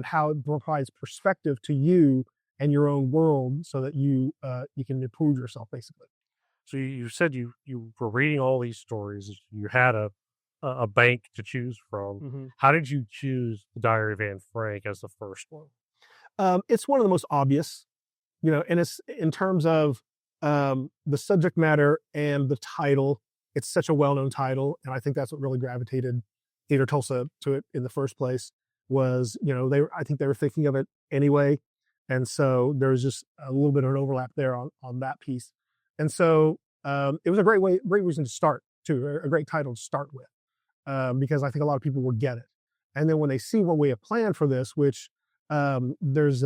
how it provides perspective to you and your own world, so that you can improve yourself, basically. So you said you were reading all these stories. You had a bank to choose from. How did you choose the Diary of Anne Frank as the first one? It's one of the most obvious, and it's in terms of the subject matter and the title. It's such a well-known title, and I think that's what really gravitated Theater Tulsa to it in the first place. Was I think they were thinking of it anyway, and so there was just a little bit of an overlap there on that piece. And so it was a great reason to start too, a great title to start with, because I think a lot of people would get it. And then when they see what we have planned for this, which there's,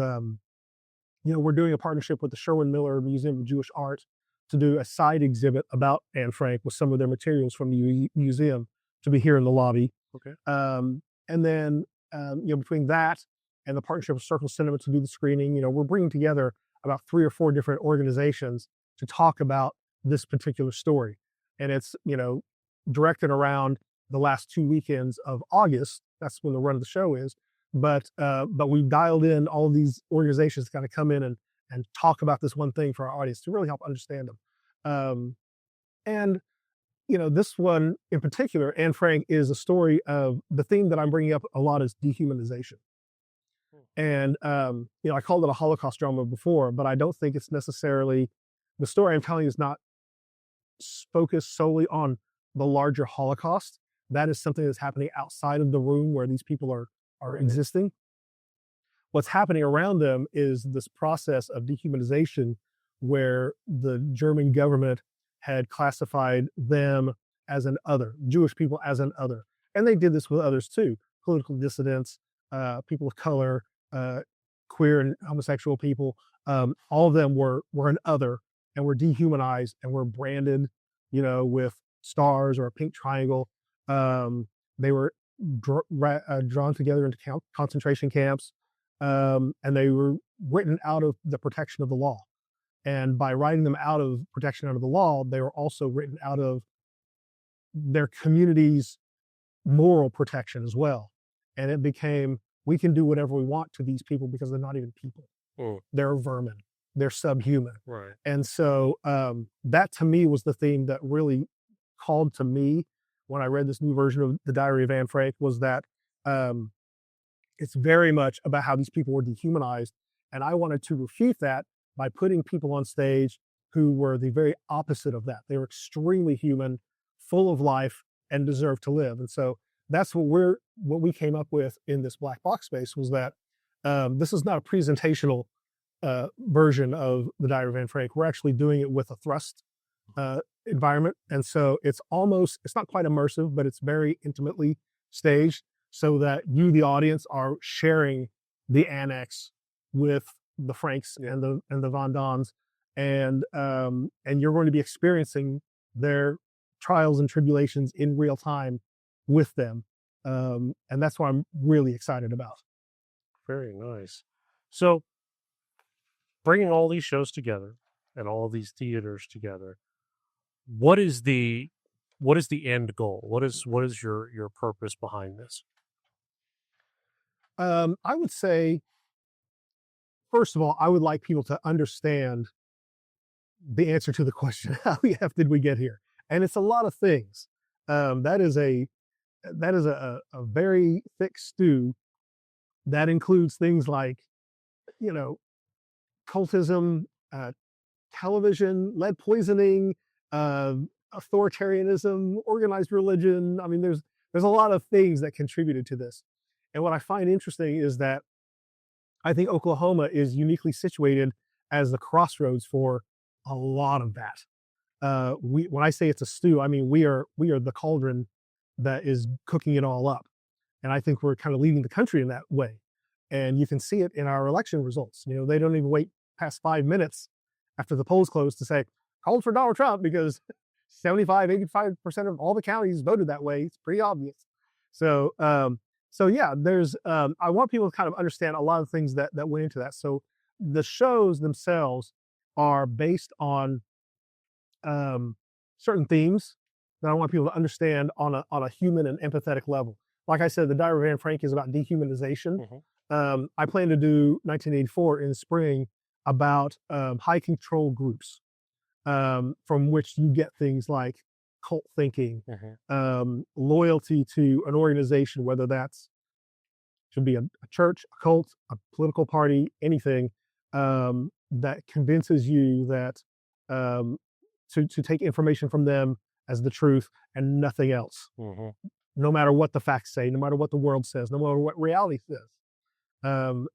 we're doing a partnership with the Sherwin-Williams Museum of Jewish Art to do a side exhibit about Anne Frank with some of their materials from the museum to be here in the lobby. Okay. And then, between that and the partnership with Circle Cinema to do the screening, we're bringing together about 3 or 4 different organizations to talk about this particular story. And it's, directed around the last 2 weekends of August. That's when the run of the show is. But we've dialed in all of these organizations to kind of come in and talk about this one thing for our audience to really help understand them. And this one in particular, Anne Frank, is a story of the theme that I'm bringing up a lot is dehumanization. And, I called it a Holocaust drama before, but I don't think it's necessarily, the story I'm telling is not focused solely on the larger Holocaust. That is something that's happening outside of the room where these people are existing. What's happening around them is this process of dehumanization where the German government had classified them as an other, Jewish people as an other. And they did this with others too, political dissidents, people of color, queer and homosexual people. All of them were an other and were dehumanized and were branded, with stars or a pink triangle. They were drawn together into concentration camps, and they were written out of the protection of the law. And by writing them out of protection under the law, they were also written out of their community's moral protection as well. And it became, we can do whatever we want to these people because they're not even people. They're vermin. They're subhuman. Right. And so that to me was the theme that really called to me when I read this new version of The Diary of Anne Frank, was that it's very much about how these people were dehumanized. And I wanted to refute that by putting people on stage who were the very opposite of that. They were extremely human, full of life, and deserved to live. And so that's what we came up with in this black box space, was that this is not a presentational version of The Diary of Anne Frank. We're actually doing it with a thrust environment. And so it's not quite immersive, but it's very intimately staged so that you, the audience, are sharing the annex with the Franks and the Von Dons. And you're going to be experiencing their trials and tribulations in real time with them. And that's what I'm really excited about. Very nice. So bringing all these shows together and all of these theaters together, what is the end goal? What is your purpose behind this? I would say, first of all, I would like people to understand the answer to the question, how did we get here? And it's a lot of things. That is a very thick stew that includes things like, cultism, television, lead poisoning, authoritarianism, organized religion. I mean, there's a lot of things that contributed to this. And what I find interesting is that I think Oklahoma is uniquely situated as the crossroads for a lot of that. When I say it's a stew, I mean we are the cauldron that is cooking it all up. And I think we're kind of leading the country in that way. And you can see it in our election results. They don't even wait past 5 minutes after the polls close to say, called for Donald Trump, because 85% of all the counties voted that way. It's pretty obvious. So yeah, there's, I want people to kind of understand a lot of things that went into that. So the shows themselves are based on certain themes that I want people to understand on a human and empathetic level. Like I said, The Diary of Anne Frank is about dehumanization. Mm-hmm. I plan to do 1984 in spring about high control groups, from which you get things like cult thinking, mm-hmm. Loyalty to an organization, whether that's should be a church, a cult, a political party, anything that convinces you that to take information from them as the truth and nothing else. Mm-hmm. No matter what the facts say, no matter what the world says, no matter what reality says. And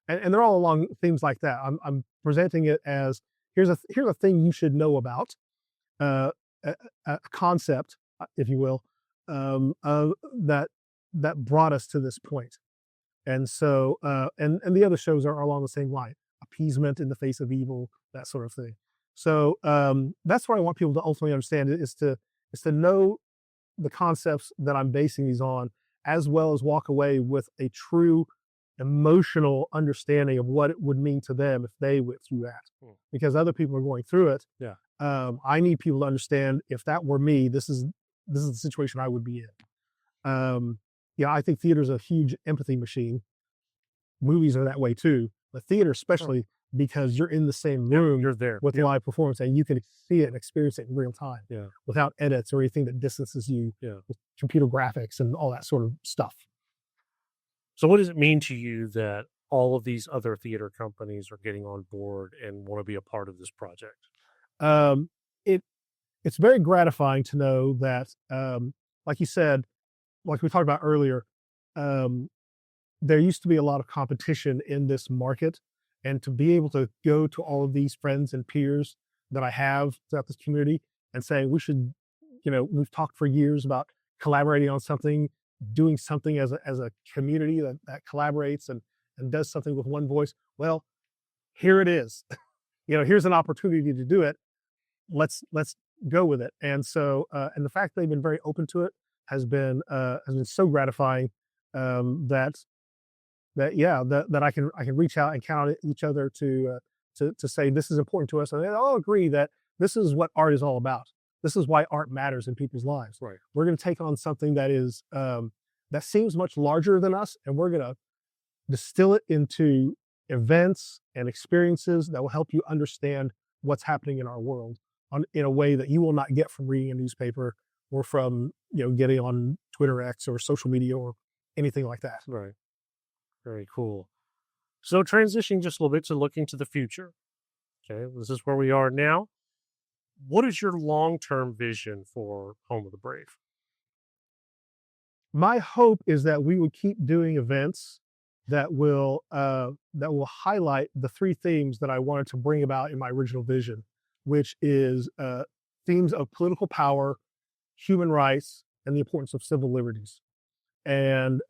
they're all along themes like that. I'm presenting it as here's a thing you should know about, uh, a concept, if you will, of that brought us to this point. And so, and the other shows are along the same line: appeasement in the face of evil, that sort of thing. So that's what I want people to ultimately understand is to know the concepts that I'm basing these on, as well as walk away with a true emotional understanding of what it would mean to them if they went through that. Because other people are going through it. Yeah. I need people to understand, if that were me, this is the situation I would be in. Yeah, I think theater is a huge empathy machine. Movies are that way too, but theater especially, because you're in the same room You're there with live performance, and you can see it and experience it in real time, without edits or anything that distances you, with computer graphics and all that sort of stuff. So what does it mean to you that all of these other theater companies are getting on board and want to be a part of this project? It's very gratifying to know that, like you said, like we talked about earlier, there used to be a lot of competition in this market, and to be able to go to all of these friends and peers that I have throughout this community and say, we should, we've talked for years about collaborating on something, doing something as a community that collaborates and does something with one voice. Well, here it is. Here's an opportunity to do it. Let's go with it. And so, and the fact they've been very open to it has been so gratifying, that I can reach out and count on each other to say this is important to us, and they all agree that this is what art is all about. This is why art matters in people's lives. Right. We're going to take on something that is that seems much larger than us, and we're going to distill it into events and experiences that will help you understand what's happening in our world in a way that you will not get from reading a newspaper or from getting on Twitter X or social media or anything like that. Right. Very cool. So transitioning just a little bit to looking to the future. Okay, this is where we are now. What is your long-term vision for Home of the Brave? My hope is that we would keep doing events that will highlight the three themes that I wanted to bring about in my original vision, which is themes of political power, human rights, and the importance of civil liberties. And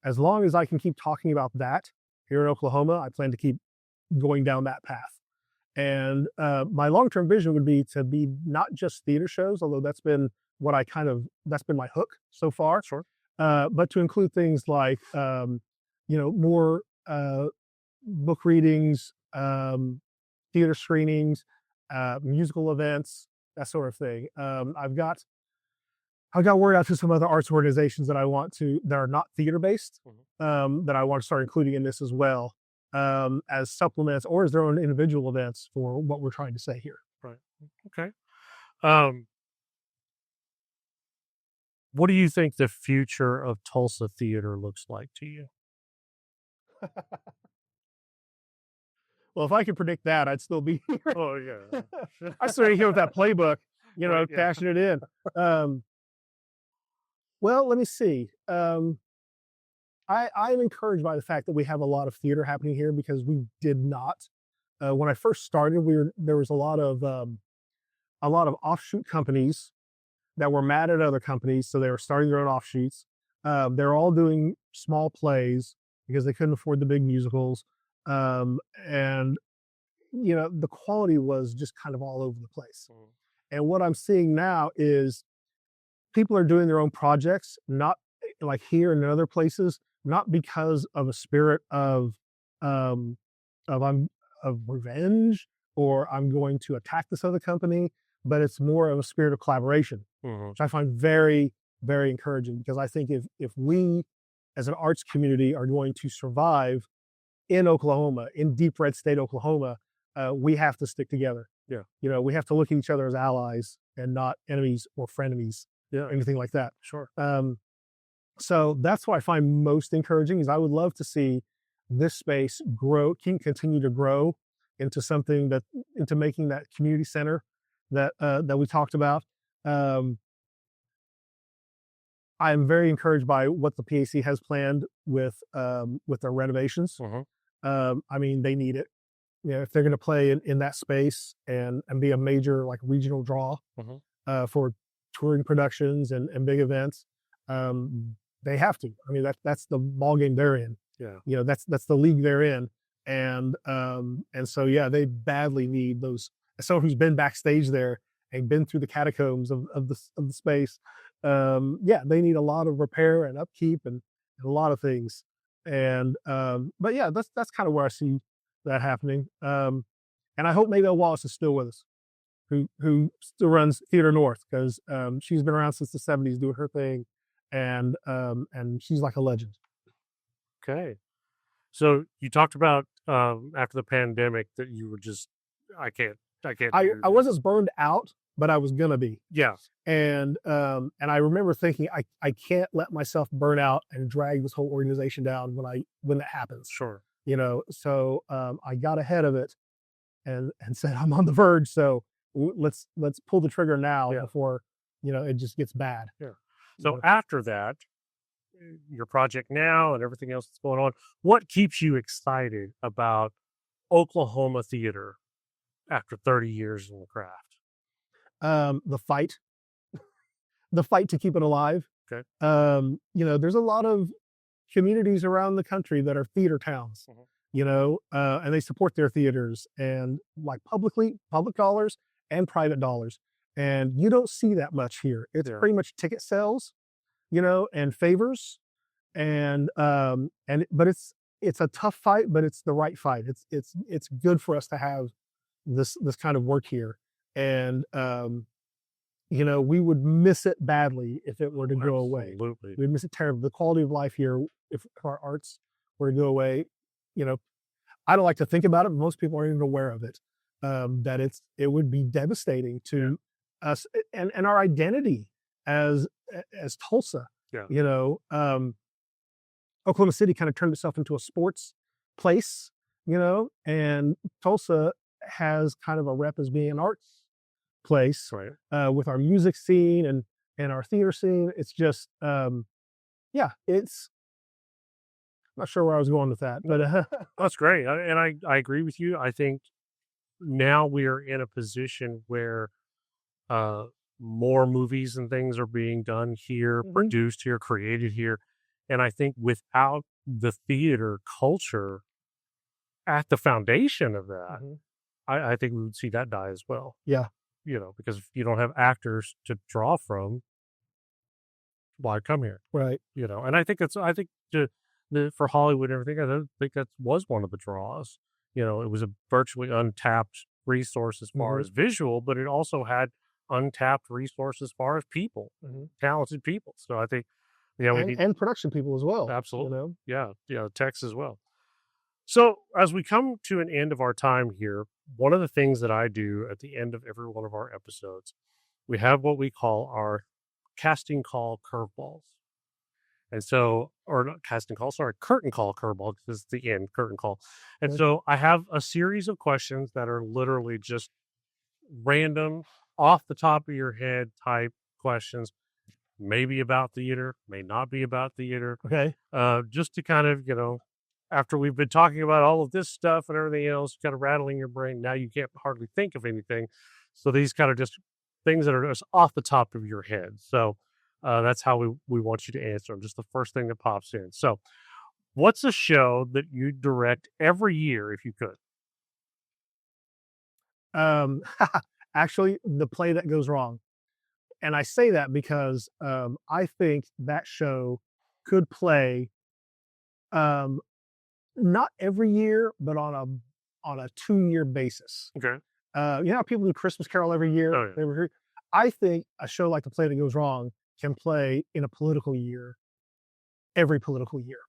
as long as I can keep talking about that here in Oklahoma, I plan to keep going down that path. And my long-term vision would be to be not just theater shows, although that's been that's been my hook so far. Sure. But to include things like, more book readings, theater screenings, musical events, that sort of thing. I've got word out to some other arts organizations that are not theater based, that I want to start including in this as well, as supplements or as their own individual events for what we're trying to say here. Right. Okay. What do you think the future of Tulsa theater looks like to you? Well, if I could predict that, I'd still be here. Oh, yeah. I started here with that playbook, Right, yeah. cashing it in. Well, let me see. I'm encouraged by the fact that we have a lot of theater happening here, because we did not. When I first started, there was a lot of offshoot companies that were mad at other companies, so they were starting their own offshoots. They're all doing small plays because they couldn't afford the big musicals, and the quality was just kind of all over the place. And what I'm seeing now is people are doing their own projects, not like here and in other places, not because of a spirit of revenge or I'm going to attack this other company, but it's more of a spirit of collaboration, which I find very, very encouraging, because I think if we as an arts community are going to survive in Oklahoma, in deep red state Oklahoma, we have to stick together. Yeah. We have to look at each other as allies and not enemies or frenemies, or anything like that. Sure. So that's what I find most encouraging, is I would love to see this space continue to grow into making that community center that we talked about. I am very encouraged by what the PAC has planned with their renovations. Mhm. I mean, they need it. if they're going to play in that space and be a major like regional draw for touring productions and big events, they have to. I mean, that's the ball game they're in. Yeah. That's the league they're in, and so yeah, they badly need those. As someone who's been backstage there and been through the catacombs of the space, yeah, they need a lot of repair and upkeep and a lot of things. And but yeah, that's kind of where I see that happening. And I hope Maybelle Wallace is still with us, who still runs Theater North, because she's been around since the '70s doing her thing, and she's like a legend. Okay. So you talked about after the pandemic that you were just, I can't. I wasn't burned out, but I was gonna be. Yeah. And I remember thinking, I can't let myself burn out and drag this whole organization down when that happens. Sure. So I got ahead of it and said, I'm on the verge. So let's pull the trigger now before, it just gets bad. Yeah. So after that, your project now and everything else that's going on, what keeps you excited about Oklahoma theater after 30 years in the craft? The fight to keep it alive. Okay. There's a lot of communities around the country that are theater towns, and they support their theaters, and like public dollars and private dollars. And you don't see that much here. It's pretty much ticket sales, and favors. But it's a tough fight, but it's the right fight. It's good for us to have this kind of work here. And we would miss it badly if it were to go away. Absolutely. We'd miss it terribly. The quality of life here, if our arts were to go away, I don't like to think about it, but most people aren't even aware of it. That it would be devastating to us and our identity as Tulsa. Yeah. Oklahoma City kind of turned itself into a sports place, and Tulsa has kind of a rep as being an arts place, right? With our music scene and our theater scene. It's just, it's. I'm not sure where I was going with that, but that's great. I agree with you. I think now we are in a position where more movies and things are being done here, produced here, created here. And I think without the theater culture at the foundation of that, I think we would see that die as well. Yeah. Because if you don't have actors to draw from, why come here? Right. And I think for Hollywood and everything, I think that was one of the draws. It was a virtually untapped resource as far as visual, but it also had untapped resource as far as people, talented people. So I think, and production people as well. Absolutely. Yeah. Techs as well. So as we come to an end of our time here, one of the things that I do at the end of every one of our episodes, we have what we call our casting call curveballs. And so, or not casting call, sorry, curtain call curveball, because it's the end, curtain call. And so I have a series of questions that are literally just random, off the top of your head type questions, maybe about theater, may not be about theater. Okay. Just to kind of, after we've been talking about all of this stuff and everything else, kind of rattling your brain, now you can't hardly think of anything. So these kind of just things that are just off the top of your head. So that's how we want you to answer them, just the first thing that pops in. So what's a show that you direct every year if you could? Actually, The Play That Goes Wrong. And I say that because I think that show could play not every year, but on a 2-year basis. Okay. How people do Christmas Carol every year? Oh, yeah. I think a show like The Play That Goes Wrong can play in a political year, every political year.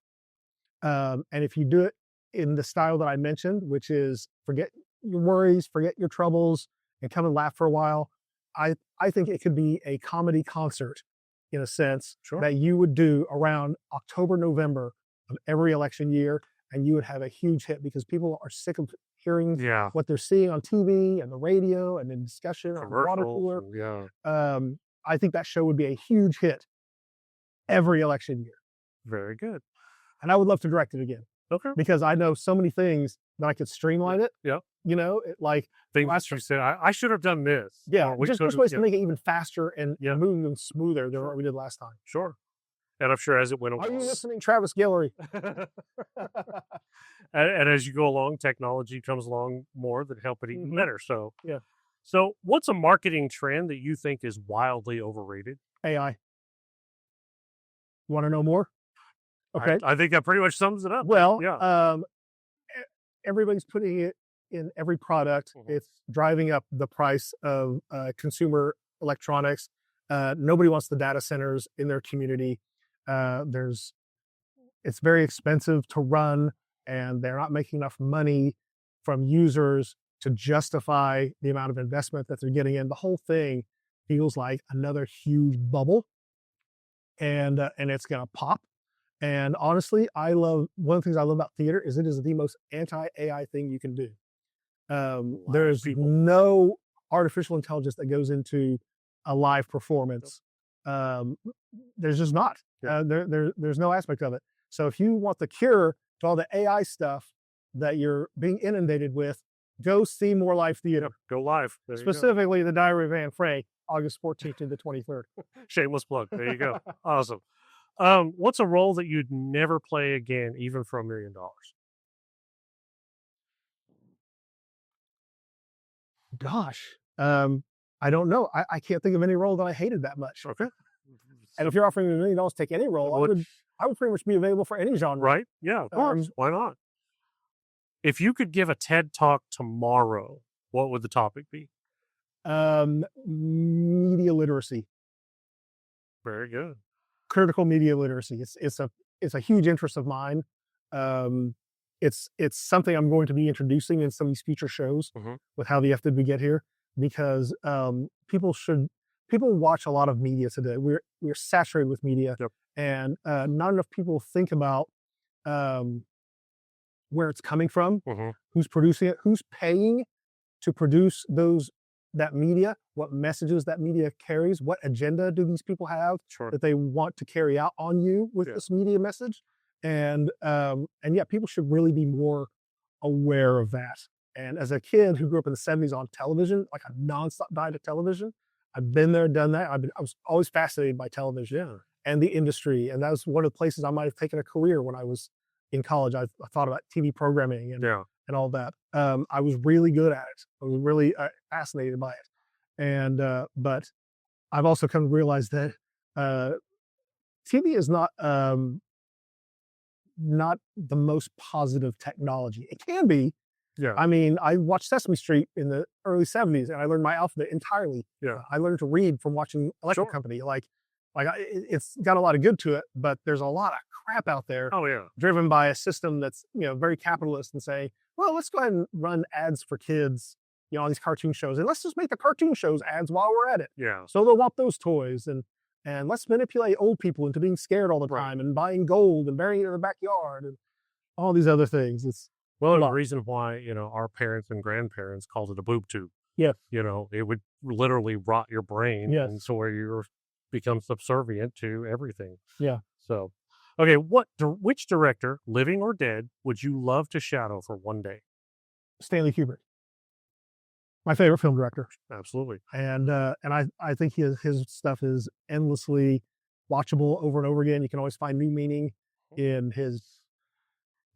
And if you do it in the style that I mentioned, which is forget your worries, forget your troubles, and come and laugh for a while, I think it could be a comedy concert in a sense that you would do around October, November of every election year, and you would have a huge hit because people are sick of hearing what they're seeing on TV and the radio and in discussion on the water cooler. I think that show would be a huge hit every election year. Very good. And I would love to direct it again. Okay. because I know so many things that I could streamline it. Yeah. Like Things last that you said, I should have done this. yeah, or we just could there's have, ways to make it even faster and Yeah. smooth and smoother than Sure. what we did last time. Sure. And I'm sure as it went Are you along, listening, Travis Guillory? and as you go along, technology comes along more that help it even Mhm. better. So Yeah. So what's a marketing trend that you think is wildly overrated? AI. Want to know more? Okay. I think that pretty much sums it up. Well, Yeah. everybody's putting it in every product. Mhm. It's driving up the price of consumer electronics. Nobody wants the data centers in their community. It's very expensive to run, and they're not making enough money from users to justify the amount of investment that they're getting in. The whole thing feels like another huge bubble, and it's going to pop. And honestly, one of the things I love about theater is it is the most anti-AI thing you can do. There's no artificial intelligence that goes into a live performance. There's just not. Yeah. There's no aspect of it. So if you want the cure to all the AI stuff that you're being inundated with, go see more live theater. Yep. Go live. There Specifically, The Diary of Anne Frank, August 14th to the 23rd. Shameless plug. There you go. Awesome. What's a role that you'd never play again, even for $1 million? Gosh, I don't know. I can't think of any role that I hated that much. Okay. And if you're offering me $1 million to take any role, I would pretty much be available for any genre. Right? Yeah, of course. Why not? If you could give a TED Talk tomorrow, what would the topic be? Media literacy. Very good. Critical media literacy. It's a huge interest of mine. It's something I'm going to be introducing in some of these future shows with How the F Did We Get Here, because people watch a lot of media today. We're saturated with media, and not enough people think about where it's coming from, who's producing it, who's paying to produce that media, what messages that media carries, what agenda do these people have that they want to carry out on you with this media message. And yeah, people should really be more aware of that. And as a kid who grew up in the 70s on television, like a nonstop diet of television, I've been there, done that. I was always fascinated by television and the industry. And that was one of the places I might have taken a career when I was in college. I thought about TV programming and all that. I was really good at it. I was really fascinated by it. And but I've also come to realize that TV is not the most positive technology. It can be. Yeah. I mean, I watched Sesame Street in the early 70s, and I learned my alphabet entirely. Yeah. I learned to read from watching Electric Company. It's got a lot of good to it, but there's a lot of crap out there. Oh yeah. Driven by a system that's very capitalist and say, well, let's go ahead and run ads for kids, on these cartoon shows, and let's just make the cartoon shows ads while we're at it. Yeah. So they'll want those toys, and let's manipulate old people into being scared all the time and buying gold and burying it in their backyard and all these other things. It's the reason why our parents and grandparents called it a boob tube. Yeah. It would literally rot your brain, and so where you become subservient to everything. Yeah. So, okay, which director, living or dead, would you love to shadow for one day? Stanley Kubrick, my favorite film director. Absolutely. And I think his stuff is endlessly watchable over and over again. You can always find new meaning in his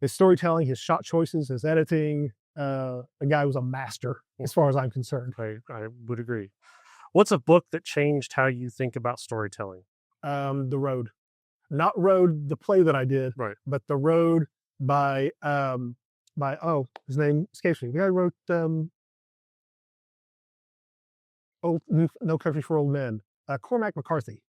storytelling, his shot choices, his editing. The guy was a master as far as I'm concerned. I would agree. What's a book that changed how you think about storytelling? The Road. Not Road, the play that I did, but The Road by his name escapes me. The guy wrote No Country for Old Men. Cormac McCarthy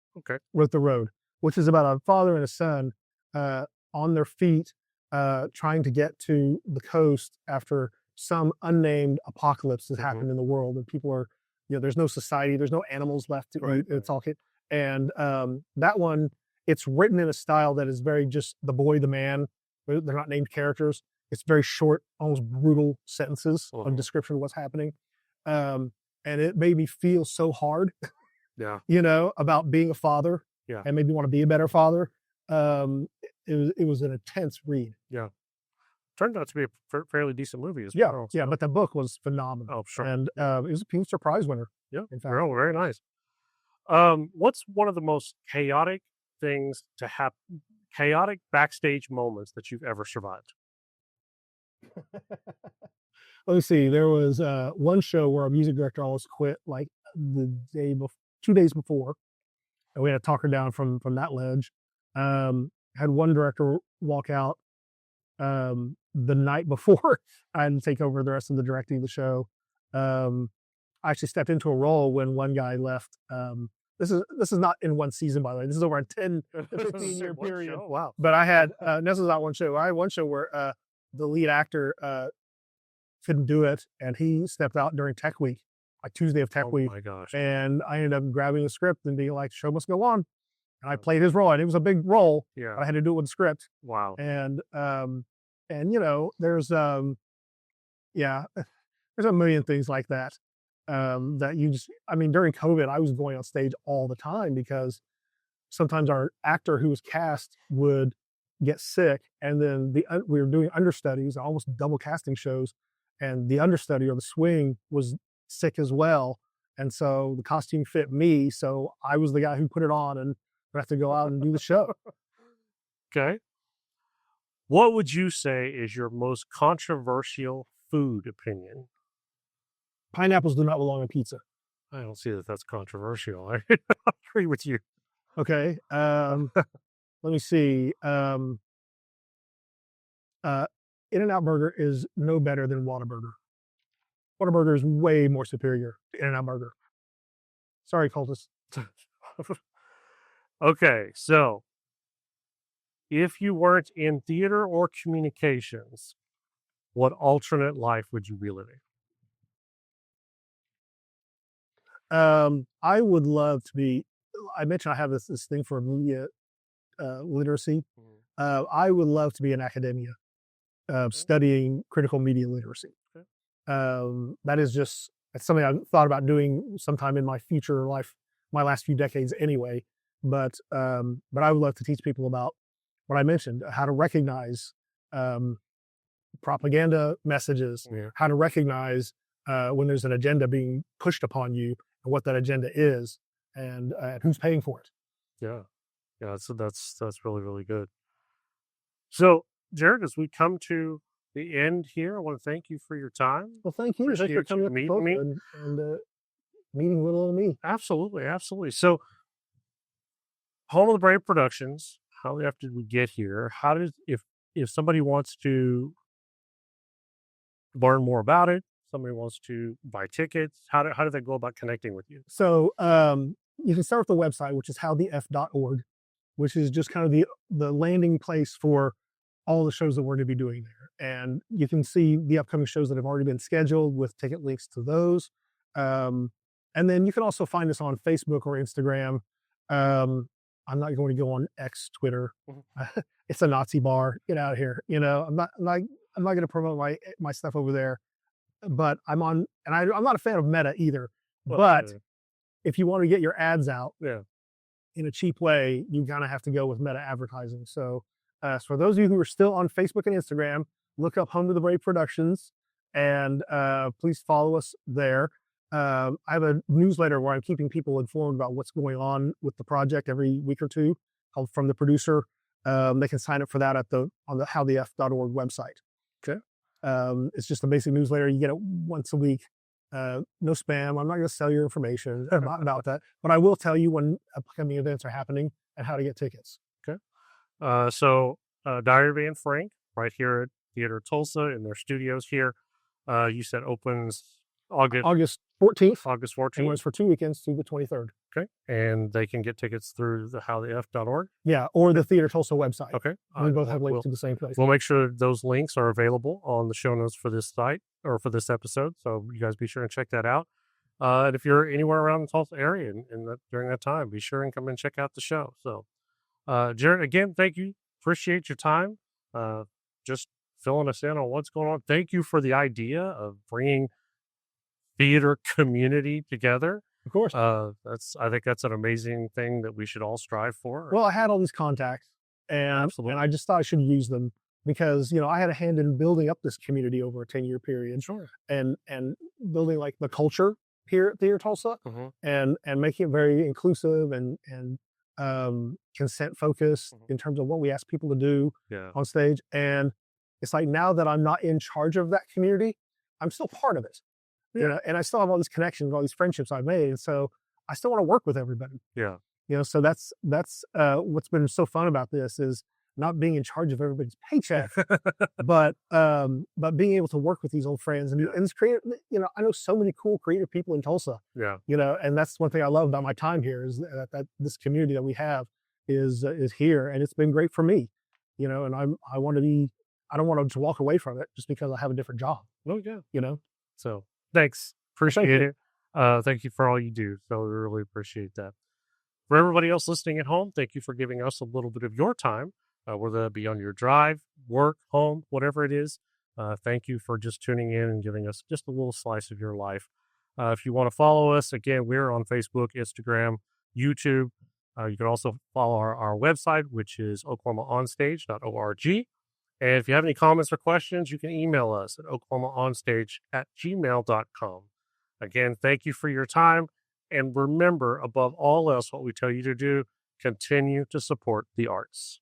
wrote The Road, which is about a father and a son on their feet trying to get to the coast after some unnamed apocalypse has happened in the world, and people are, there's no society, there's no animals left to eat. It's all and that one, it's written in a style that is very just the boy, the man. They're not named characters. It's very short, almost brutal sentences of description of what's happening. And it made me feel so hard, about being a father and maybe want to be a better father. It was an intense read. Yeah. turned out to be a fairly decent movie as Yeah, well. yeah, so- but the book was phenomenal. Oh, sure. And it was a Pulitzer Prize winner. Yeah, in fact. very nice. What's one of the most chaotic things to happen, chaotic backstage moments that you've ever survived? Let me see. There was one show where our music director almost quit like the day before, 2 days before, and we had to talk her down from that ledge. Had one director walk out the night before I had to take over the rest of the directing of the show. I actually stepped into a role when one guy left. This is not in one season, by the way. This is over a 10 to 15 year One period. show? Wow. But I had this is not one show. I had one show where the lead actor couldn't do it, and he stepped out during Tech Week, like Tuesday of Tech Oh Week, my gosh. and I ended up grabbing the script and being like, "Show must go on," and I played his role, and it was a big role, Yeah. but I had to do it with the script, Wow. and you know, there's yeah, there's a million things like that that you just, I mean, during COVID, I was going on stage all the time because sometimes our actor who was cast would get sick, and then we were doing understudies, almost double casting shows, and the understudy or the swing was sick as well, and so the costume fit me, so I was the guy who put it on and would have to go out and do the show. Okay. What would you say is your most controversial food opinion? Pineapples do not belong on pizza. I don't see that that's controversial. I agree with you. Okay. Let me see. In-N-Out Burger is no better than Whataburger. Whataburger is way more superior to In-N-Out Burger. Sorry, cultists. Okay, so if you weren't in theater or communications, what alternate life would you be living? I would love to be. I mentioned I have this thing for media literacy. I would love to be in academia, studying critical media literacy. Okay. That is just, it's something I've thought about doing sometime in my future life, my last few decades anyway. But I would love to teach people about what I mentioned, how to recognize propaganda messages, Yeah. how to recognize when there's an agenda being pushed upon you, and what that agenda is, and who's paying for it. Yeah. Yeah, so that's really, really good. So, Jerrod, as we come to the end here, I want to thank you for your time. Well, thank you. Thanks for Appreciate you coming up meeting me. and meeting little old me. Absolutely, absolutely. So, Home of the Brave Productions, how the F did we get here? How did, if somebody wants to learn more about it, somebody wants to buy tickets, how do they go about connecting with you? So you can start with the website, which is howthef.org, which is just kind of the landing place for all the shows that we're going to be doing there. And you can see the upcoming shows that have already been scheduled with ticket links to those. And then you can also find us on Facebook or Instagram. I'm not going to go on X, Twitter. It's a Nazi bar. Get out of here. You know, I'm not going to promote my stuff over there. But I'm on, and I'm not a fan of Meta either. Well, but yeah. if you want to get your ads out Yeah. in a cheap way, you kind of have to go with Meta advertising. So for those of you who are still on Facebook and Instagram, look up Home of the Brave Productions, and please follow us there. I have a newsletter where I'm keeping people informed about what's going on with the project every week or two, called From the Producer. They can sign up for that on the howthef.org website. Okay. It's just a basic newsletter. You get it once a week. No spam. I'm not going to sell your information. I'm not about that. But I will tell you when upcoming events are happening and how to get tickets. Okay. So Diary of Anne Frank, right here at Theater Tulsa in their studios here. You said opens August 14th. August And 14th. runs for 2 weekends through the 23rd. Okay. And they can get tickets through the howthef.org. Yeah, or the Theater Tulsa website. Okay. We both have links to the same place. We'll make sure those links are available on the show notes for this site or for this episode. So you guys be sure and check that out. And if you're anywhere around the Tulsa area during that time, be sure and come and check out the show. So, Jerrod, again, thank you. Appreciate your time. Just filling us in on what's going on. Thank you for the idea of bringing theater community together. Of course. I think that's an amazing thing that we should all strive for. Well, I had all these contacts, and Absolutely. I just thought I should use them because I had a hand in building up this community over a 10-year period, Sure. and building like the culture here at Theater Tulsa, and making it very inclusive and consent focused in terms of what we ask people to do on stage. And it's like, now that I'm not in charge of that community, I'm still part of it, and I still have all these connections, all these friendships I've made. And so I still want to work with everybody. So that's what's been so fun about this, is not being in charge of everybody's paycheck, but being able to work with these old friends and it's creative. I know so many cool creative people in Tulsa. And that's one thing I love about my time here, is that this community that we have is here, and it's been great for me. And I don't want to just walk away from it just because I have a different job. So thanks, appreciate it. Thank you for all you do. So we really appreciate that. For everybody else listening at home, thank you for giving us a little bit of your time, whether that be on your drive, work, home, whatever it is. Thank you for just tuning in and giving us just a little slice of your life. If you want to follow us, again, we're on Facebook, Instagram, YouTube. You can also follow our website, which is oklahomaonstage.org. And if you have any comments or questions, you can email us at oklahomaonstage@gmail.com. Again, thank you for your time. And remember, above all else, what we tell you to do, continue to support the arts.